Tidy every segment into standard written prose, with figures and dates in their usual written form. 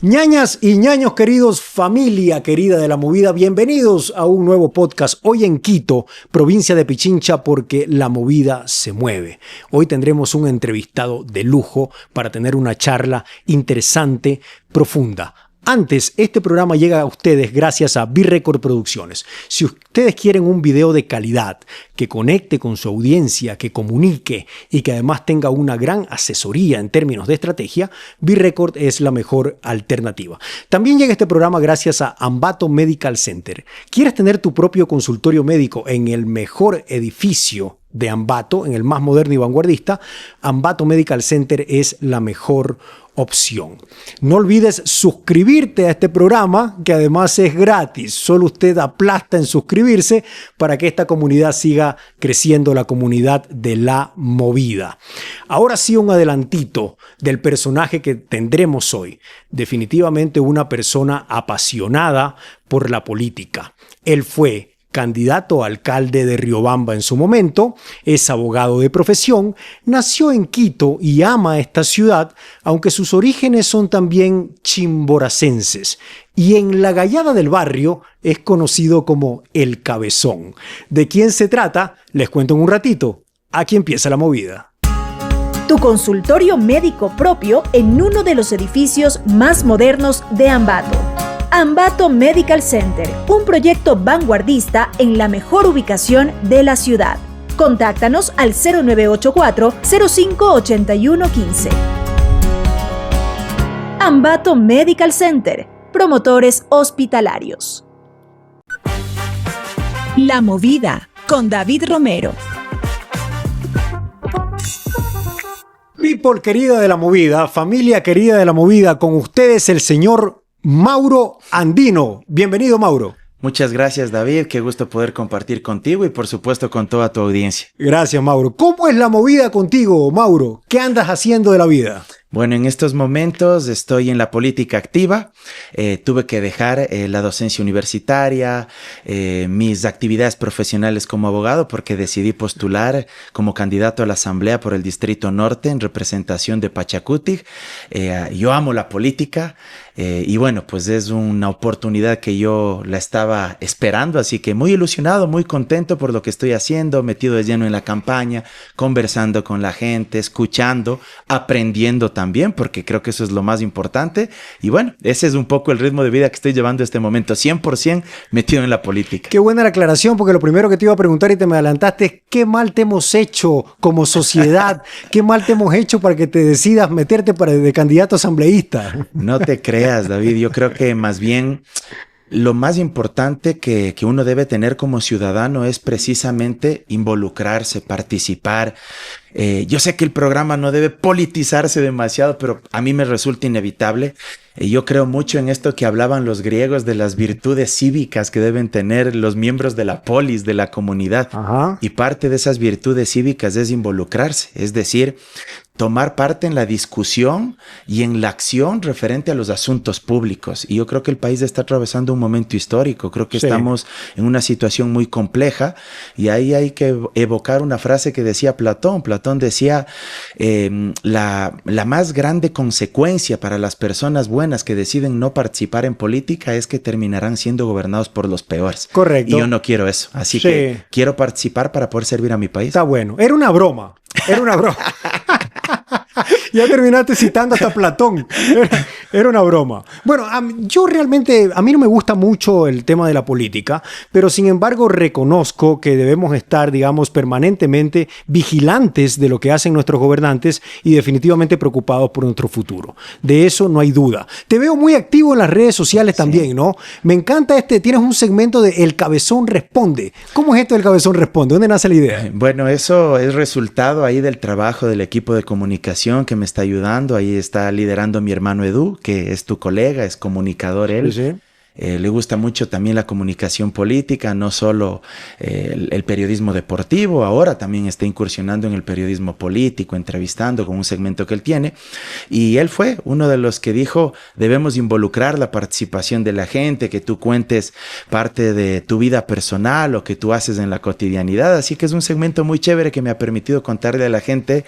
Ñañas y ñaños queridos, familia querida de la movida, bienvenidos a un nuevo podcast. Hoy en Quito, provincia de Pichincha, porque la movida se mueve. Hoy tendremos un entrevistado de lujo para tener una charla interesante, profunda. Antes, este programa llega a ustedes gracias a B-Record Producciones. Si ustedes quieren un video de calidad, que conecte con su audiencia, que comunique y que además tenga una gran asesoría en términos de estrategia, B-Record es la mejor alternativa. También llega este programa gracias a Ambato Medical Center. ¿Quieres tener tu propio consultorio médico en el mejor edificio de Ambato, en el más moderno y vanguardista? Ambato Medical Center es la mejor opción. No olvides suscribirte a este programa, que además es gratis. Solo usted aplasta en suscribirse para que esta comunidad siga creciendo, la comunidad de la movida. Ahora sí, un adelantito del personaje que tendremos hoy. Definitivamente una persona apasionada por la política. Él fue candidato a alcalde de Riobamba en su momento, es abogado de profesión, nació en Quito y ama esta ciudad, aunque sus orígenes son también chimboracenses. Y en la gallada del barrio es conocido como El Cabezón. ¿De quién se trata? Les cuento en un ratito. Aquí empieza la movida. Tu consultorio médico propio en uno de los edificios más modernos de Ambato. Ambato Medical Center, un proyecto vanguardista en la mejor ubicación de la ciudad. Contáctanos al 0984-058115. Ambato Medical Center, promotores hospitalarios. La movida con David Romero. People querida de la movida, familia querida de la movida, con ustedes el señor Mauro Andino. Bienvenido, Mauro. Muchas gracias, David. Qué gusto poder compartir contigo y, por supuesto, con toda tu audiencia. Gracias, Mauro. ¿Cómo es la movida contigo, Mauro? ¿Qué andas haciendo de la vida? Bueno, en estos momentos estoy en la política activa. Tuve que dejar la docencia universitaria, mis actividades profesionales como abogado, porque decidí postular como candidato a la Asamblea por el Distrito Norte en representación de Pachacutic. Yo amo la política y bueno, pues es una oportunidad que yo la estaba esperando, así que muy ilusionado, muy contento por lo que estoy haciendo, metido de lleno en la campaña, conversando con la gente, escuchando, aprendiendo también, porque creo que eso es lo más importante. Y bueno, ese es un poco el ritmo de vida que estoy llevando este momento, 100% metido en la política. Qué buena la aclaración, porque lo primero que te iba a preguntar y te me adelantaste es qué mal te hemos hecho como sociedad, qué mal te hemos hecho para que te decidas meterte de candidato asambleísta. No te creas, David, yo creo que más bien lo más importante que uno debe tener como ciudadano es precisamente involucrarse, participar. Yo sé que el programa no debe politizarse demasiado, pero a mí me resulta inevitable. Yo creo mucho en esto que hablaban los griegos de las virtudes cívicas que deben tener los miembros de la polis, de la comunidad. Ajá. Y parte de esas virtudes cívicas es involucrarse, es decir, tomar parte en la discusión y en la acción referente a los asuntos públicos. Y yo creo que el país está atravesando un momento histórico. Creo que estamos en una situación muy compleja y ahí hay que evocar una frase que decía Platón. Platón decía, la más grande consecuencia para las personas buenas que deciden no participar en política es que terminarán siendo gobernados por los peores. Correcto. Y yo no quiero eso. Así que quiero participar para poder servir a mi país. Está bueno. Era una broma. Era una broma. Ya terminaste citando hasta Platón. Era una broma. Bueno, yo realmente, a mí no me gusta mucho el tema de la política, pero sin embargo reconozco que debemos estar, digamos, permanentemente vigilantes de lo que hacen nuestros gobernantes y definitivamente preocupados por nuestro futuro. De eso no hay duda. Te veo muy activo en las redes sociales también, ¿no? Me encanta tienes un segmento de El Cabezón Responde. ¿Cómo es esto del Cabezón Responde? ¿Dónde nace la idea? Bueno, eso es resultado ahí del trabajo del equipo de comunicación que me está ayudando. Ahí está liderando mi hermano Edu, que es tu colega, es comunicador él. Sí. le gusta mucho también la comunicación política, no solo el periodismo deportivo, ahora también está incursionando en el periodismo político, entrevistando con un segmento que él tiene, y él fue uno de los que dijo, debemos involucrar la participación de la gente, que tú cuentes parte de tu vida personal o que tú haces en la cotidianidad, así que es un segmento muy chévere que me ha permitido contarle a la gente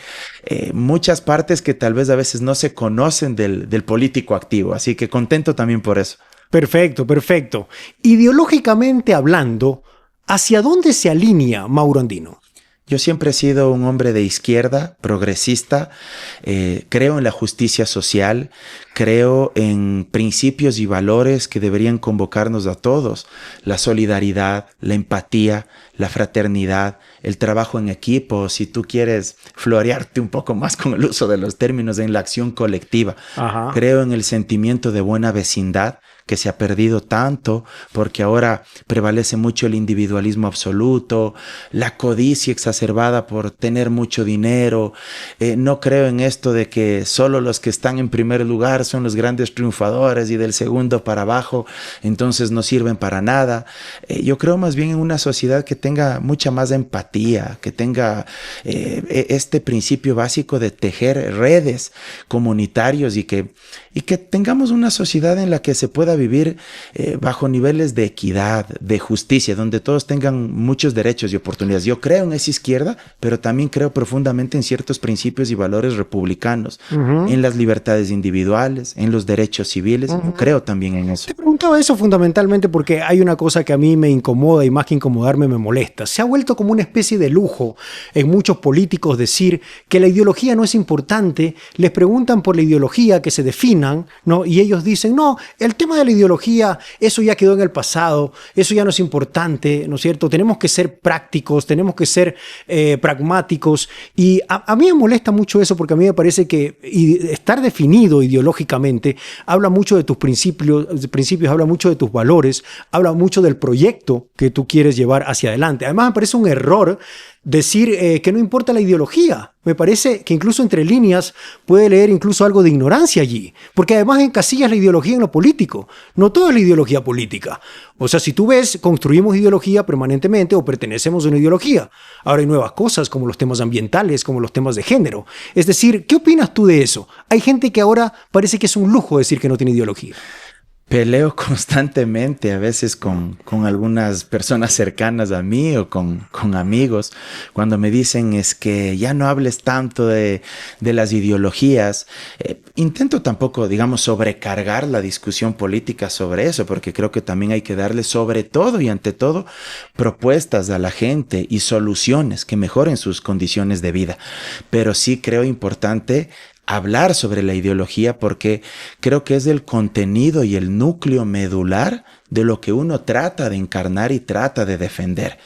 muchas partes que tal vez a veces no se conocen del político activo, así que contento también por eso. Perfecto, perfecto. Ideológicamente hablando, ¿hacia dónde se alinea Mauro Andino? Yo siempre he sido un hombre de izquierda, progresista, creo en la justicia social, creo en principios y valores que deberían convocarnos a todos, la solidaridad, la empatía, la fraternidad, el trabajo en equipo, si tú quieres florearte un poco más con el uso de los términos, en la acción colectiva. Ajá. Creo en el sentimiento de buena vecindad, que se ha perdido tanto porque ahora prevalece mucho el individualismo absoluto, la codicia exacerbada por tener mucho dinero. No creo en esto de que solo los que están en primer lugar son los grandes triunfadores y del segundo para abajo entonces no sirven para nada. Yo creo más bien en una sociedad que tenga mucha más empatía, que tenga este principio básico de tejer redes comunitarios y que tengamos una sociedad en la que se pueda vivir bajo niveles de equidad, de justicia, donde todos tengan muchos derechos y oportunidades. Yo creo en esa izquierda, pero también creo profundamente en ciertos principios y valores republicanos, en las libertades individuales, en los derechos civiles. Creo también en eso. Te preguntaba eso fundamentalmente porque hay una cosa que a mí me incomoda y más que incomodarme me molesta. Se ha vuelto como una especie de lujo en muchos políticos decir que la ideología no es importante. Les preguntan por la ideología, que se definan, ¿no? Y ellos dicen, no, el tema de la ideología, eso ya quedó en el pasado, eso ya no es importante, ¿no es cierto? Tenemos que ser prácticos, tenemos que ser pragmáticos. Y a mí me molesta mucho eso porque a mí me parece que estar definido ideológicamente habla mucho de tus principios, habla mucho de tus valores, habla mucho del proyecto que tú quieres llevar hacia adelante. Además, me parece un error decir que no importa la ideología. Me parece que incluso entre líneas puede leer incluso algo de ignorancia allí, porque además encasillas la ideología en lo político. No toda es la ideología política. O sea, si tú ves, construimos ideología permanentemente o pertenecemos a una ideología. Ahora hay nuevas cosas como los temas ambientales, como los temas de género. Es decir, ¿qué opinas tú de eso? Hay gente que ahora parece que es un lujo decir que no tiene ideología. Peleo constantemente, a veces con algunas personas cercanas a mí o con amigos, cuando me dicen es que ya no hables tanto de las ideologías. Intento tampoco, digamos, sobrecargar la discusión política sobre eso, porque creo que también hay que darle sobre todo y ante todo propuestas a la gente y soluciones que mejoren sus condiciones de vida. Pero sí creo importante hablar sobre la ideología porque creo que es el contenido y el núcleo medular de lo que uno trata de encarnar y trata de defender.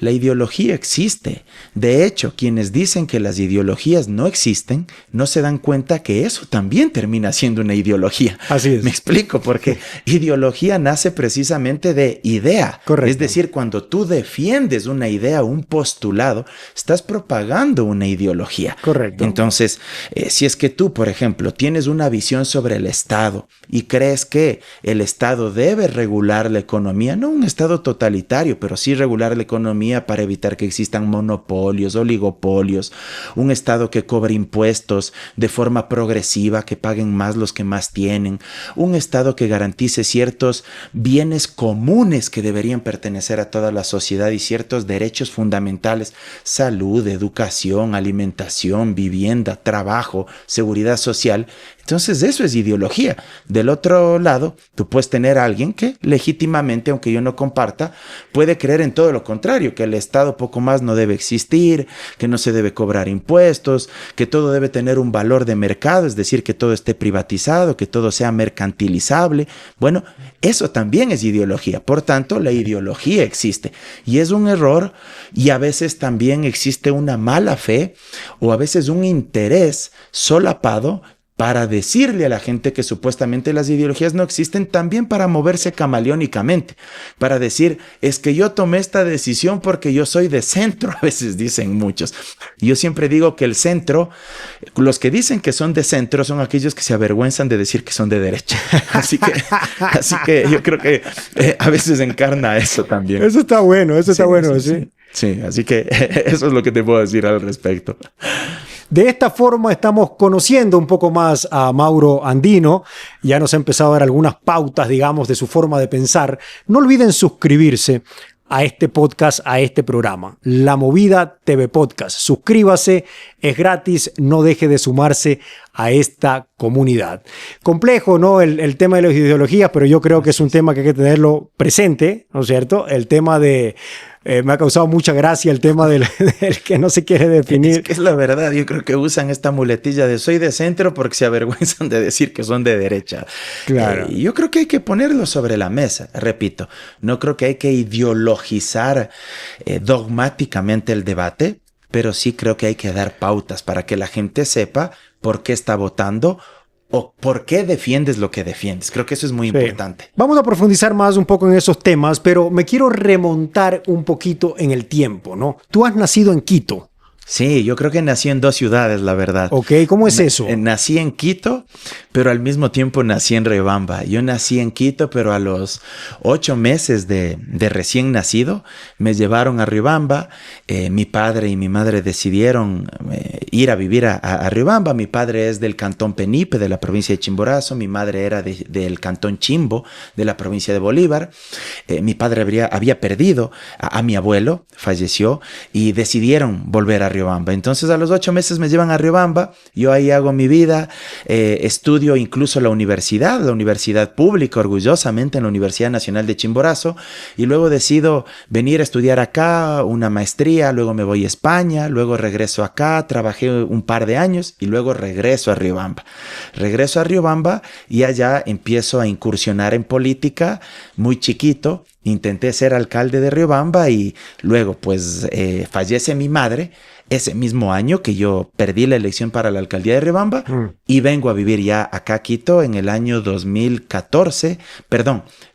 La ideología existe. De hecho, quienes dicen que las ideologías no existen, no se dan cuenta que eso también termina siendo una ideología. Así es. Me explico, porque ideología nace precisamente de idea. Correcto. Es decir, cuando tú defiendes una idea, un postulado, estás propagando una ideología. Correcto. Entonces, si es que tú, por ejemplo, tienes una visión sobre el Estado y crees que el Estado debe regular la economía, no un Estado totalitario, pero sí regular la economía para evitar que existan monopolios, oligopolios, un Estado que cobre impuestos de forma progresiva, que paguen más los que más tienen, un Estado que garantice ciertos bienes comunes que deberían pertenecer a toda la sociedad y ciertos derechos fundamentales, salud, educación, alimentación, vivienda, trabajo, seguridad social. Entonces eso es ideología. Del otro lado, tú puedes tener a alguien que legítimamente, aunque yo no comparta, puede creer en todo lo contrario, que el Estado poco más no debe existir, que no se debe cobrar impuestos, que todo debe tener un valor de mercado, es decir, que todo esté privatizado, que todo sea mercantilizable. Bueno, eso también es ideología. Por tanto, la ideología existe y es un error, y a veces también existe una mala fe o a veces un interés solapado para decirle a la gente que supuestamente las ideologías no existen, también para moverse camaleónicamente, para decir, es que yo tomé esta decisión porque yo soy de centro, a veces dicen muchos. Y yo siempre digo que el centro, los que dicen que son de centro son aquellos que se avergüenzan de decir que son de derecha. Así que yo creo que a veces encarna eso también. Eso está bueno, eso está bueno, sí. Sí, así que eso es lo que te puedo decir al respecto. De esta forma estamos conociendo un poco más a Mauro Andino. Ya nos ha empezado a dar algunas pautas, digamos, de su forma de pensar. No olviden suscribirse a este podcast, a este programa, La Movida TV Podcast. Suscríbase, es gratis, no deje de sumarse a esta comunidad. Complejo, ¿no? El tema de las ideologías, pero yo creo que es un tema que hay que tenerlo presente, ¿no es cierto? El tema de... me ha causado mucha gracia el tema del que no se quiere definir. Es que es la verdad, yo creo que usan esta muletilla de soy de centro porque se avergüenzan de decir que son de derecha. Claro. Yo creo que hay que ponerlo sobre la mesa, repito, no creo que hay que ideologizar dogmáticamente el debate, pero sí creo que hay que dar pautas para que la gente sepa por qué está votando o por qué defiendes lo que defiendes. Creo que eso es muy importante. Vamos a profundizar más un poco en esos temas, pero me quiero remontar un poquito en el tiempo, ¿no? Tú has nacido en Quito. Sí, yo creo que nací en 2 ciudades, la verdad. Ok, ¿cómo es eso? Nací en Quito, pero al mismo tiempo nací en Riobamba. Yo nací en Quito, pero a los 8 meses de recién nacido me llevaron a Riobamba. Mi padre y mi madre decidieron ir a vivir a Riobamba. Mi padre es del cantón Penipe, de la provincia de Chimborazo. Mi madre era del cantón Chimbo, de la provincia de Bolívar. Mi padre había perdido a mi abuelo, falleció, y decidieron volver a Riobamba. Entonces a los 8 meses me llevan a Riobamba, yo ahí hago mi vida, estudio incluso la universidad pública, orgullosamente en la Universidad Nacional de Chimborazo, y luego decido venir a estudiar acá una maestría, luego me voy a España, luego regreso acá, trabajé un par de años y luego regreso a Riobamba. Regreso a Riobamba y allá empiezo a incursionar en política muy chiquito. Intenté ser alcalde de Riobamba y luego pues fallece mi madre ese mismo año que yo perdí la elección para la alcaldía de Riobamba y vengo a vivir ya acá a Quito en el año 2014,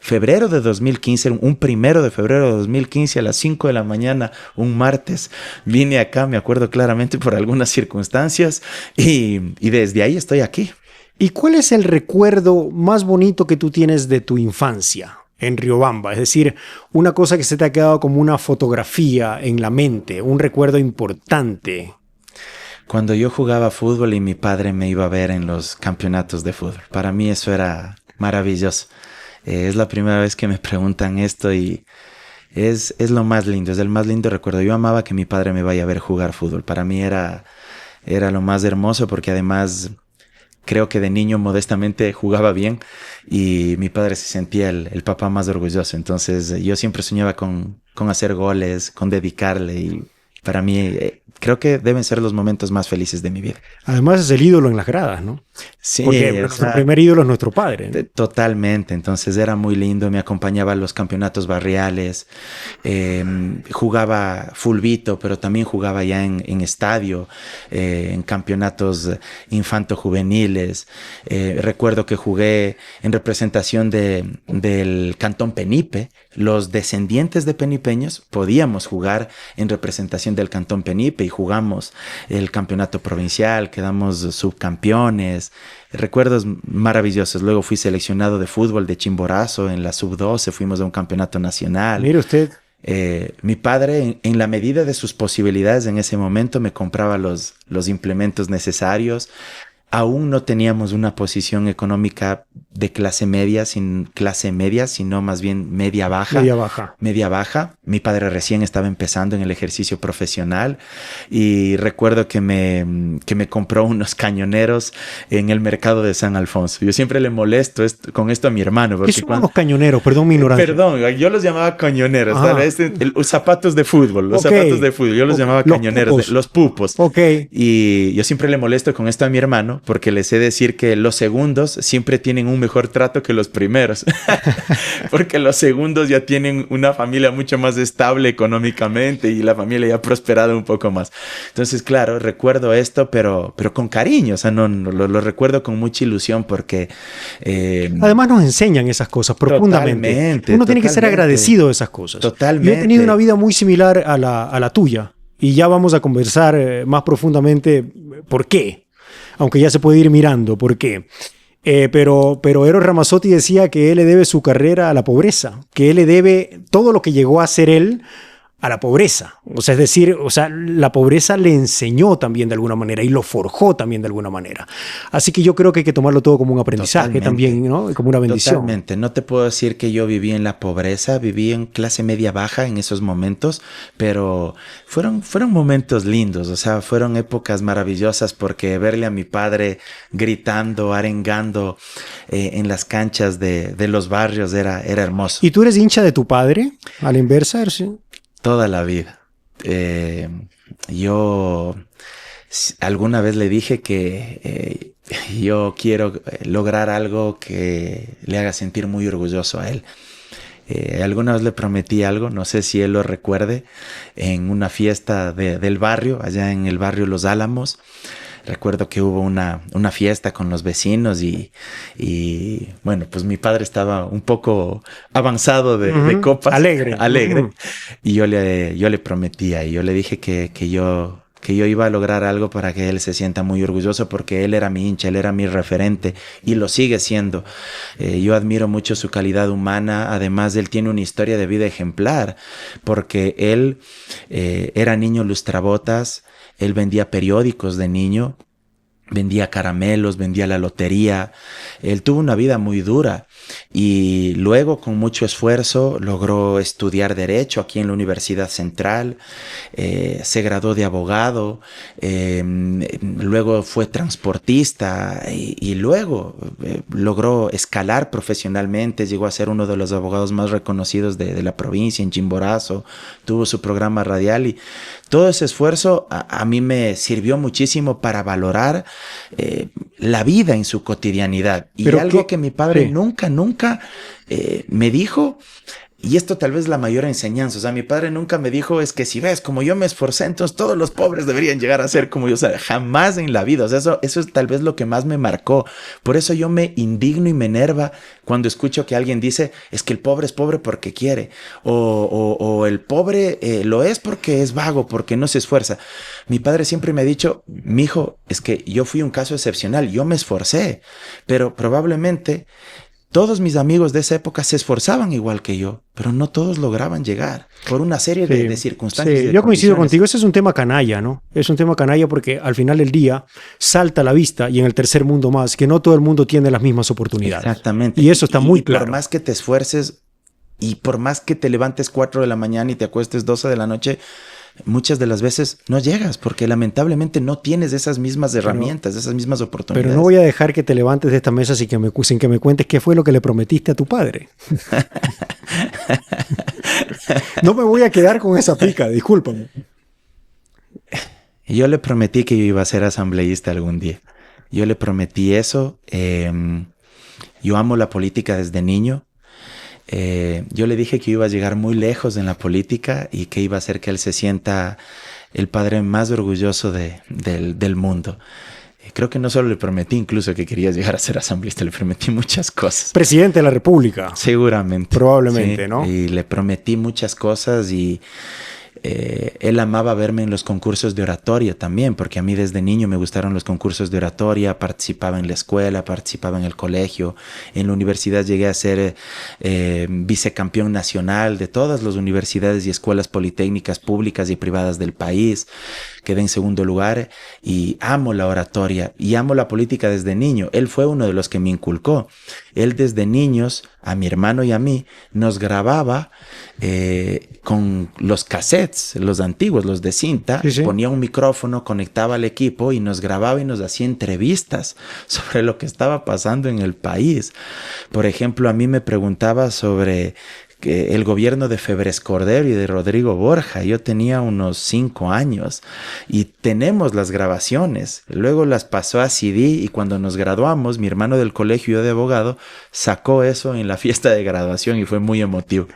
febrero de 2015, un 1 de febrero de 2015 a las 5 de la mañana, un martes, vine acá, me acuerdo claramente por algunas circunstancias y desde ahí estoy aquí. ¿Y cuál es el recuerdo más bonito que tú tienes de tu infancia en Riobamba? Es decir, una cosa que se te ha quedado como una fotografía en la mente, un recuerdo importante. Cuando yo jugaba fútbol y mi padre me iba a ver en los campeonatos de fútbol. Para mí eso era maravilloso. Es la primera vez que me preguntan esto y es lo más lindo, es el más lindo recuerdo. Yo amaba que mi padre me vaya a ver jugar fútbol. Para mí era lo más hermoso porque además... Creo que de niño modestamente jugaba bien y mi padre se sentía el papá más orgulloso. Entonces yo siempre soñaba con hacer goles, con dedicarle y para mí creo que deben ser los momentos más felices de mi vida. Además es el ídolo en las gradas, ¿no? Sí. Porque nuestro primer ídolo es nuestro padre, ¿no? Totalmente. Entonces era muy lindo. Me acompañaba a los campeonatos barriales. Jugaba fulbito, pero también jugaba ya en estadio, en campeonatos infanto-juveniles. Recuerdo que jugué en representación del cantón Penipe. Los descendientes de penipeños podíamos jugar en representación del cantón Penipe y jugamos el campeonato provincial, quedamos subcampeones. Recuerdos maravillosos. Luego fui seleccionado de fútbol de Chimborazo en la sub-12, fuimos a un campeonato nacional. Mire usted. Mi padre, en la medida de sus posibilidades en ese momento, me compraba los implementos necesarios. Aún no teníamos una posición económica de clase media, sino más bien media baja. Media baja. Mi padre recién estaba empezando en el ejercicio profesional y recuerdo que me compró unos cañoneros en el mercado de San Alfonso. Yo siempre le molesto con esto a mi hermano. ¿Qué son los cañoneros? Perdón mi ignorancia. Perdón, yo los llamaba cañoneros. Los zapatos de fútbol. Los zapatos de fútbol. Yo los llamaba cañoneros. Los pupos. Y yo siempre le molesto con esto a mi hermano porque les sé decir que los segundos siempre tienen un mejor trato que los primeros. Porque los segundos ya tienen una familia mucho más estable económicamente y la familia ya ha prosperado un poco más. Entonces, claro, recuerdo esto, pero con cariño, o sea, no lo recuerdo con mucha ilusión porque... Además nos enseñan esas cosas profundamente. Uno tiene que ser agradecido de esas cosas. Totalmente. Yo he tenido una vida muy similar a la tuya y ya vamos a conversar más profundamente por qué, aunque ya se puede ir mirando por qué. Pero Eros Ramazzotti decía que él le debe su carrera a la pobreza, que él le debe todo lo que llegó a ser él a la pobreza. O sea, es decir, la pobreza le enseñó también de alguna manera y lo forjó también de alguna manera. Así que yo creo que hay que tomarlo todo como un aprendizaje también, ¿no? Como una bendición. Totalmente. No te puedo decir que yo viví en la pobreza, viví en clase media baja en esos momentos, pero fueron momentos lindos, o sea, fueron épocas maravillosas porque verle a mi padre gritando, arengando en las canchas de los barrios era hermoso. ¿Y tú eres hincha de tu padre? A la inversa, ¿sí? Toda la vida. Yo alguna vez le dije que yo quiero lograr algo que le haga sentir muy orgulloso a él. Alguna vez le prometí algo, no sé si él lo recuerde, en una fiesta del barrio, allá en el barrio Los Álamos. Recuerdo que hubo una fiesta con los vecinos y bueno, pues mi padre estaba un poco avanzado de copas. Alegre. Y yo le prometía y yo le dije que yo iba a lograr algo para que él se sienta muy orgulloso porque él era mi hincha, él era mi referente y lo sigue siendo. Yo admiro mucho su calidad humana, además él tiene una historia de vida ejemplar porque él era niño lustrabotas, él vendía periódicos de niño, vendía caramelos, vendía la lotería. Él tuvo una vida muy dura y luego con mucho esfuerzo logró estudiar Derecho aquí en la Universidad Central, se graduó de abogado, luego fue transportista y luego logró escalar profesionalmente, llegó a ser uno de los abogados más reconocidos de la provincia en Chimborazo, tuvo su programa radial y todo ese esfuerzo a mí me sirvió muchísimo para valorar la vida en su cotidianidad. Y pero algo que mi padre nunca me dijo, y esto tal vez es la mayor enseñanza, o sea, mi padre nunca me dijo, es que si ves, como yo me esforcé, entonces todos los pobres deberían llegar a ser como yo, o sea, jamás en la vida, o sea, eso es tal vez lo que más me marcó. Por eso yo me indigno y me enerva cuando escucho que alguien dice, es que el pobre es pobre porque quiere, o el pobre lo es porque es vago, porque no se esfuerza. Mi padre siempre me ha dicho, mijo, es que yo fui un caso excepcional, yo me esforcé, pero probablemente todos mis amigos de esa época se esforzaban igual que yo, pero no todos lograban llegar por una serie de circunstancias. Sí, yo coincido contigo. Ese es un tema canalla, ¿no? Es un tema canalla porque al final del día salta a la vista y en el tercer mundo más, que no todo el mundo tiene las mismas oportunidades. Exactamente. Y eso está muy claro. Por más que te esfuerces y por más que te levantes 4 de la mañana y te acuestes 12 de la noche, muchas de las veces no llegas porque lamentablemente no tienes esas mismas herramientas, esas mismas oportunidades. Pero no voy a dejar que te levantes de esta mesa sin que me cuentes qué fue lo que le prometiste a tu padre. No me voy a quedar con esa pica, discúlpame. Yo le prometí que yo iba a ser asambleísta algún día. Yo le prometí eso. Yo amo la política desde niño. Yo le dije que iba a llegar muy lejos en la política y que iba a hacer que él se sienta el padre más orgulloso del mundo. Creo que no solo le prometí incluso que quería llegar a ser asambleísta, le prometí muchas cosas. Presidente de la República. Seguramente. Probablemente, sí, ¿no? Y le prometí muchas cosas y él amaba verme en los concursos de oratoria también, porque a mí desde niño me gustaron los concursos de oratoria, participaba en la escuela, participaba en el colegio, en la universidad llegué a ser vicecampeón nacional de todas las universidades y escuelas politécnicas públicas y privadas del país, quedé en segundo lugar y amo la oratoria y amo la política desde niño. Él fue uno de los que me inculcó. Él desde niños, a mi hermano y a mí, nos grababa con los cassettes, los antiguos, los de cinta, sí. Ponía un micrófono, conectaba al equipo y nos grababa y nos hacía entrevistas sobre lo que estaba pasando en el país. Por ejemplo, a mí me preguntaba sobre el gobierno de Febres Cordero y de Rodrigo Borja. Yo tenía unos 5 años y tenemos las grabaciones. Luego las pasó a CD y cuando nos graduamos, mi hermano del colegio y yo de abogado, sacó eso en la fiesta de graduación y fue muy emotivo.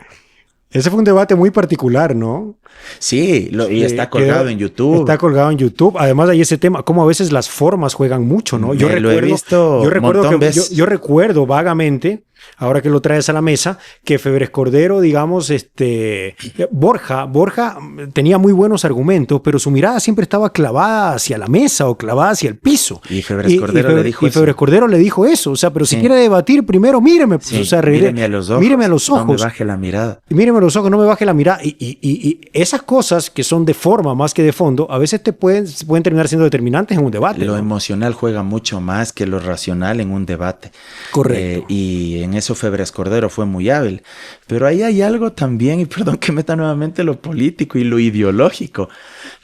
Ese fue un debate muy particular, ¿no? Sí, y está colgado en YouTube. Está colgado en YouTube. Además hay ese tema, como a veces las formas juegan mucho, ¿no? Lo he visto yo recuerdo vagamente, ahora que lo traes a la mesa, que Febres Cordero, digamos, Borja tenía muy buenos argumentos, pero su mirada siempre estaba clavada hacia la mesa o clavada hacia el piso. Y Febres Cordero le dijo eso. Febres Cordero le dijo eso, o sea, pero si quiere debatir, primero míreme, pues, o sea, míreme a los ojos. Míreme a los ojos. No me baje la mirada. Míreme a los ojos, no me baje la mirada. Y esas cosas que son de forma más que de fondo, a veces pueden terminar siendo determinantes en un debate. Lo ¿no? emocional juega mucho más que lo racional en un debate. Correcto. Y en eso Febres Cordero fue muy hábil. Pero ahí hay algo también, y perdón que meta nuevamente lo político y lo ideológico.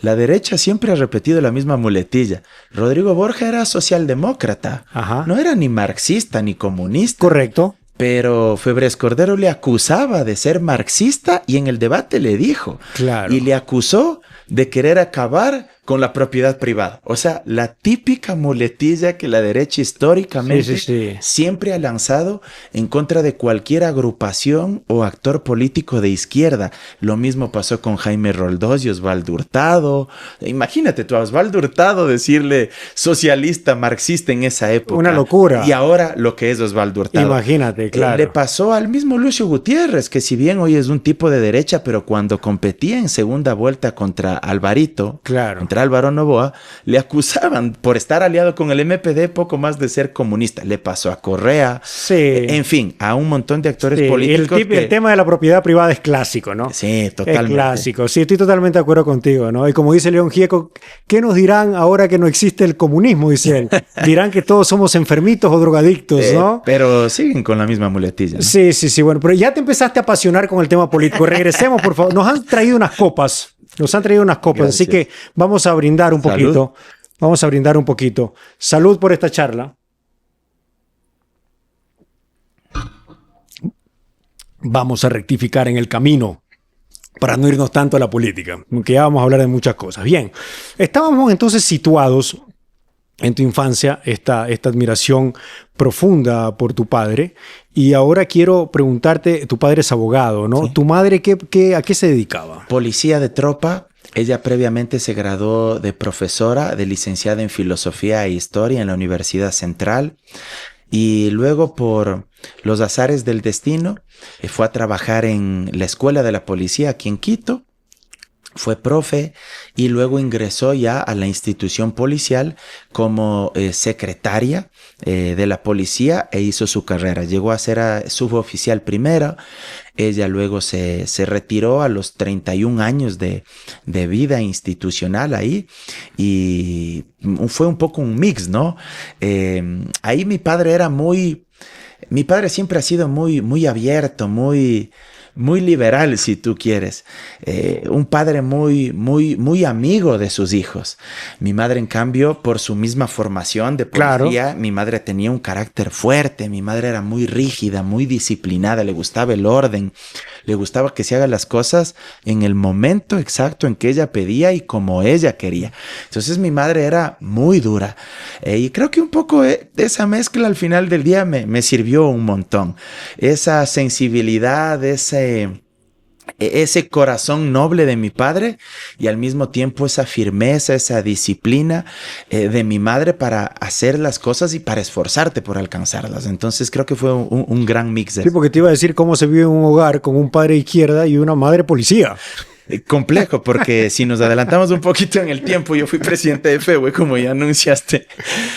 La derecha siempre ha repetido la misma muletilla. Rodrigo Borja era socialdemócrata. Ajá. No era ni marxista ni comunista. Correcto. Pero Febres Cordero le acusaba de ser marxista y en el debate le dijo. Claro. Y le acusó de querer acabar con la propiedad privada. O sea, la típica muletilla que la derecha históricamente siempre ha lanzado en contra de cualquier agrupación o actor político de izquierda. Lo mismo pasó con Jaime Roldós y Osvaldo Hurtado. Imagínate tú a Osvaldo Hurtado decirle socialista, marxista en esa época. Una locura. Y ahora lo que es Osvaldo Hurtado. Imagínate, claro. Le pasó al mismo Lucio Gutiérrez, que si bien hoy es un tipo de derecha, pero cuando competía en segunda vuelta contra Alvarito, contra Álvaro Noboa, le acusaban por estar aliado con el MPD poco más de ser comunista. Le pasó a Correa, en fin, a un montón de actores políticos. El tema de la propiedad privada es clásico, ¿no? Sí, totalmente. Es clásico, sí, estoy totalmente de acuerdo contigo, ¿no? Y como dice León Gieco, ¿qué nos dirán ahora que no existe el comunismo? Dice él. Dirán que todos somos enfermitos o drogadictos, ¿no? Pero siguen con la misma muletilla, ¿no? Sí, bueno, pero ya te empezaste a apasionar con el tema político. Regresemos, por favor. Nos han traído unas copas. Gracias. Así que vamos a brindar un poquito. Vamos a brindar un poquito. Salud por esta charla. Vamos a rectificar en el camino para no irnos tanto a la política, aunque ya vamos a hablar de muchas cosas. Bien, estábamos entonces situados en tu infancia, esta admiración profunda por tu padre, y ahora quiero preguntarte, tu padre es abogado, ¿no? Sí. ¿Tu madre a qué se dedicaba? Policía de tropa. Ella previamente se graduó de profesora, de licenciada en Filosofía e Historia en la Universidad Central, y luego por los azares del destino fue a trabajar en la Escuela de la Policía aquí en Quito. Fue profe y luego ingresó ya a la institución policial como secretaria de la policía e hizo su carrera. Llegó a ser suboficial primero. Ella luego se retiró a los 31 años de vida institucional ahí y fue un poco un mix, ¿no? Ahí mi padre siempre ha sido muy abierto, muy liberal, si tú quieres. Un padre muy amigo de sus hijos. Mi madre, en cambio, por su misma formación de policía, mi madre tenía un carácter fuerte. Mi madre era muy rígida, muy disciplinada. Le gustaba el orden. Le gustaba que se hagan las cosas en el momento exacto en que ella pedía y como ella quería. Entonces mi madre era muy dura. Y creo que un poco esa mezcla al final del día me sirvió un montón. Esa sensibilidad, ese corazón noble de mi padre y al mismo tiempo esa firmeza, esa disciplina de mi madre para hacer las cosas y para esforzarte por alcanzarlas. Entonces creo que fue un gran mix. Sí, porque te iba a decir cómo se vive en un hogar con un padre de izquierda y una madre policía. Complejo, porque si nos adelantamos un poquito en el tiempo, yo fui presidente de FEWE, como ya anunciaste.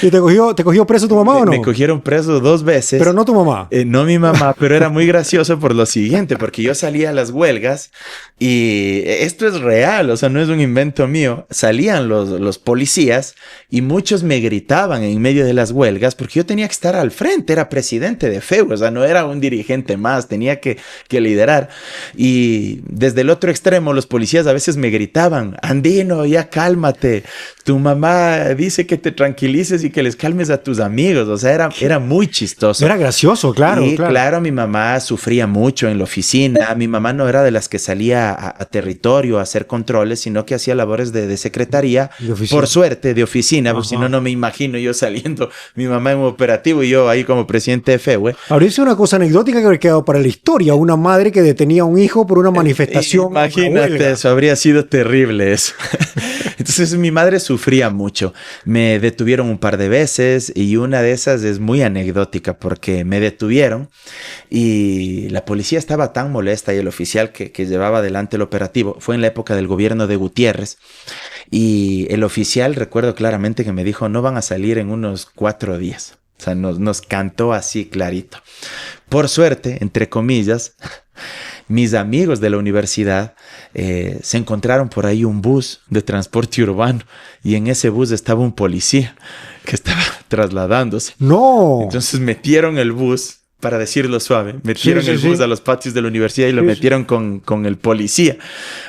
¿Y te cogió preso tu mamá o no? Me cogieron preso 2 veces. Pero no tu mamá. No mi mamá, pero era muy gracioso por lo siguiente, porque yo salía a las huelgas y esto es real, o sea, no es un invento mío. Salían los policías y muchos me gritaban en medio de las huelgas porque yo tenía que estar al frente, era presidente de FEWE, o sea, no era un dirigente más, tenía que liderar. Y desde el otro extremo, los los policías a veces me gritaban, Andino, ya cálmate, tu mamá dice que te tranquilices y que les calmes a tus amigos. O sea, era muy chistoso. Era gracioso, claro. Y claro, mi mamá sufría mucho en la oficina. Mi mamá no era de las que salía a territorio a hacer controles, sino que hacía labores de secretaría, por suerte, de oficina, porque si no, no me imagino yo saliendo, mi mamá en un operativo y yo ahí como presidente de FEWE. Ahora hice una cosa anecdótica que habría quedado para la historia, una madre que detenía a un hijo por una manifestación. Imagínate, eso habría sido terrible eso. Entonces mi madre sufría mucho. Me detuvieron un par de veces y una de esas es muy anecdótica porque me detuvieron y la policía estaba tan molesta y el oficial que llevaba adelante el operativo, fue en la época del gobierno de Gutiérrez, y el oficial, recuerdo claramente que me dijo, no van a salir en unos 4 días. O sea, nos cantó así clarito. Por suerte, entre comillas, mis amigos de la universidad se encontraron por ahí un bus de transporte urbano y en ese bus estaba un policía que estaba trasladándose. ¡No! Entonces metieron el bus, para decirlo suave, metieron el bus a los patios de la universidad y lo metieron con el policía.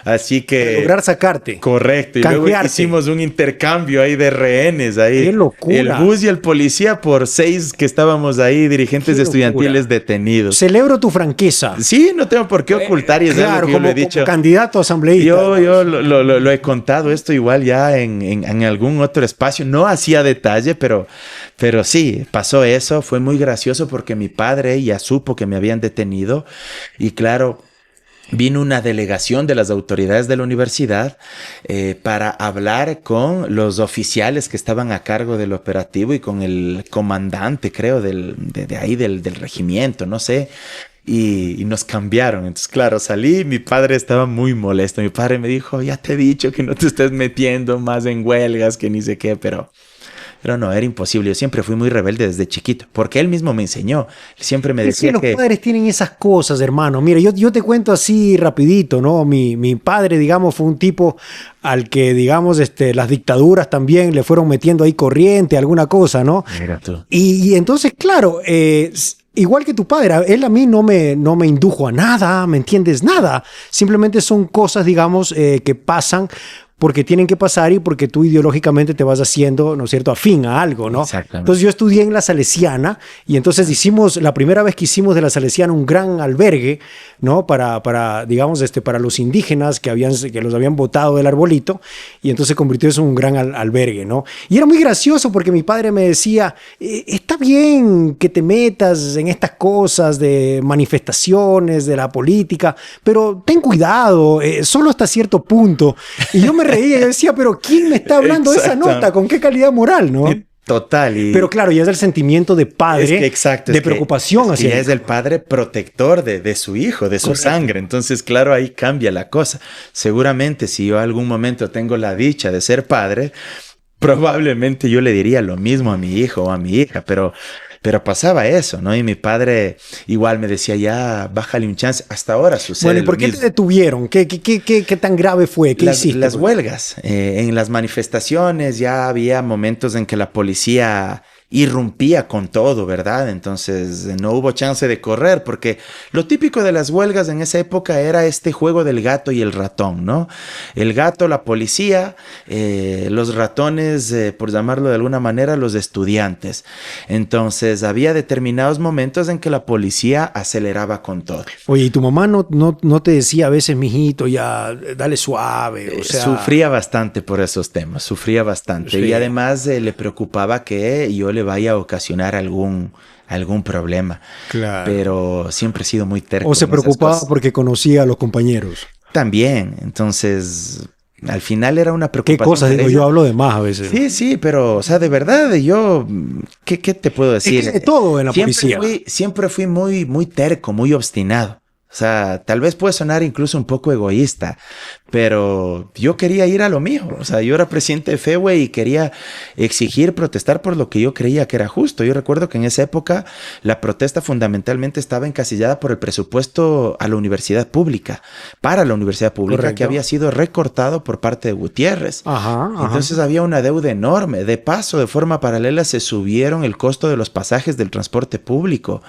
Así que... Para lograr sacarte. Correcto. Y luego hicimos un intercambio ahí de rehenes ahí. ¡Qué locura! El bus y el policía por 6 que estábamos ahí, dirigentes estudiantiles detenidos. Celebro tu franqueza. Sí, no tengo por qué ocultar y es claro, algo que yo lo he dicho. Como candidato a asambleísta. Yo lo he contado esto igual ya en algún otro espacio. No hacía detalle, pero sí, pasó eso. Fue muy gracioso porque mi padre ya supo que me habían detenido y claro, vino una delegación de las autoridades de la universidad para hablar con los oficiales que estaban a cargo del operativo y con el comandante, creo, de ahí del regimiento, no sé. Y nos cambiaron. Entonces, claro, salí, mi padre estaba muy molesto. Mi padre me dijo, ya te he dicho que no te estés metiendo más en huelgas, que ni sé qué, pero no, era imposible. Yo siempre fui muy rebelde desde chiquito, porque él mismo me enseñó. Él siempre me decía que... Los padres tienen esas cosas, hermano. Mira, yo te cuento así rapidito, ¿no? Mi padre, digamos, fue un tipo al que, digamos, las dictaduras también le fueron metiendo ahí corriente, alguna cosa, ¿no? Mira tú. Y entonces, claro, igual que tu padre, él a mí no me indujo a nada, ¿me entiendes? Nada. Simplemente son cosas, digamos, que pasan porque tienen que pasar y porque tú ideológicamente te vas haciendo, ¿no es cierto?, afín a algo, ¿no? Exactamente. Entonces yo estudié en la Salesiana y entonces la primera vez que hicimos de la Salesiana un gran albergue, ¿no? Para digamos, para los indígenas que los habían botado del arbolito, y entonces se convirtió eso en un gran albergue, ¿no? Y era muy gracioso porque mi padre me decía, está bien que te metas en estas cosas de manifestaciones, de la política, pero ten cuidado, solo hasta cierto punto. Y yo me reía y decía, pero ¿quién me está hablando de esa nota? ¿Con qué calidad moral, no? Total. Pero claro, ya es el sentimiento de padre, de preocupación. Es que ya es el padre protector de su hijo, de su sangre. Entonces, claro, ahí cambia la cosa. Seguramente si yo algún momento tengo la dicha de ser padre, probablemente yo le diría lo mismo a mi hijo o a mi hija, pero pasaba eso, ¿no? Y mi padre igual me decía, ya, bájale un chance. Hasta ahora sucede. Bueno, ¿y por qué te detuvieron? ¿Qué tan grave fue? ¿Qué hiciste? Las huelgas. En las manifestaciones ya había momentos en que la policía irrumpía con todo, ¿verdad? Entonces no hubo chance de correr porque lo típico de las huelgas en esa época era este juego del gato y el ratón, ¿no? El gato, la policía, los ratones, por llamarlo de alguna manera, los estudiantes. Entonces había determinados momentos en que la policía aceleraba con todo. Oye, ¿y tu mamá no te decía a veces, mijito, ya, dale suave? O sea... Sufría bastante por esos temas, sufría bastante. Sí. Y además le preocupaba que yo le vaya a ocasionar algún problema. Claro. Pero siempre he sido muy terco. ¿O se preocupaba porque conocía a los compañeros? También. Entonces, al final era una preocupación. ¿Qué cosas? Digo, yo hablo de más a veces. Sí, pero, o sea, de verdad, yo, ¿qué te puedo decir? Es que de todo en la policía. Siempre fui muy, muy terco, muy obstinado. O sea, tal vez puede sonar incluso un poco egoísta, pero yo quería ir a lo mío. O sea, yo era presidente de FEWE y quería exigir, protestar por lo que yo creía que era justo. Yo recuerdo que en esa época la protesta fundamentalmente estaba encasillada por el presupuesto a la universidad pública, para la universidad pública. Correcto. Que había sido recortado por parte de Gutiérrez. Ajá. Entonces había una deuda enorme. De paso, de forma paralela, se subieron el costo de los pasajes del transporte público.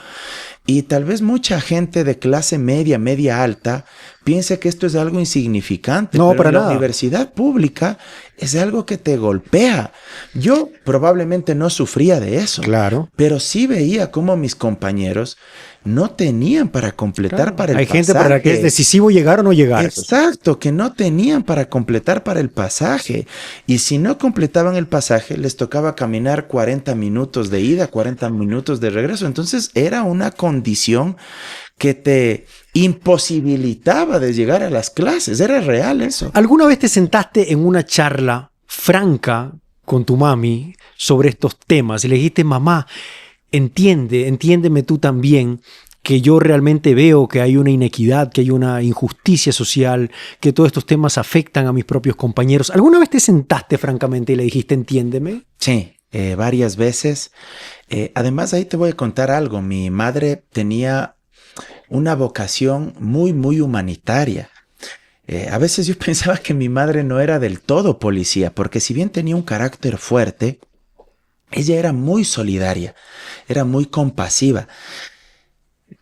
Y tal vez mucha gente de clase media, media alta, piense que esto es algo insignificante. No, pero para la nada. universidad pública es algo que te golpea. Yo probablemente no sufría de eso. Claro. Pero sí veía cómo mis compañeros no tenían para completar Claro. para el Hay pasaje. gente para la que es decisivo llegar o no llegar. Exacto, que no tenían para completar para el pasaje. Y si no completaban el pasaje, les tocaba caminar 40 minutos de ida, 40 minutos de regreso. Entonces era una condición que te imposibilitaba de llegar a las clases. Era real eso. ¿Alguna vez te sentaste en una charla franca con tu mami sobre estos temas y le dijiste, mamá, entiéndeme tú también, que yo realmente veo que hay una inequidad, que hay una injusticia social, que todos estos temas afectan a mis propios compañeros? ¿Alguna vez te sentaste francamente y le dijiste, entiéndeme? Sí, varias veces. Además, ahí te voy a contar algo. Mi madre tenía una vocación muy, muy humanitaria. A veces yo pensaba que mi madre no era del todo policía, porque si bien tenía un carácter fuerte, ella era muy solidaria, era muy compasiva.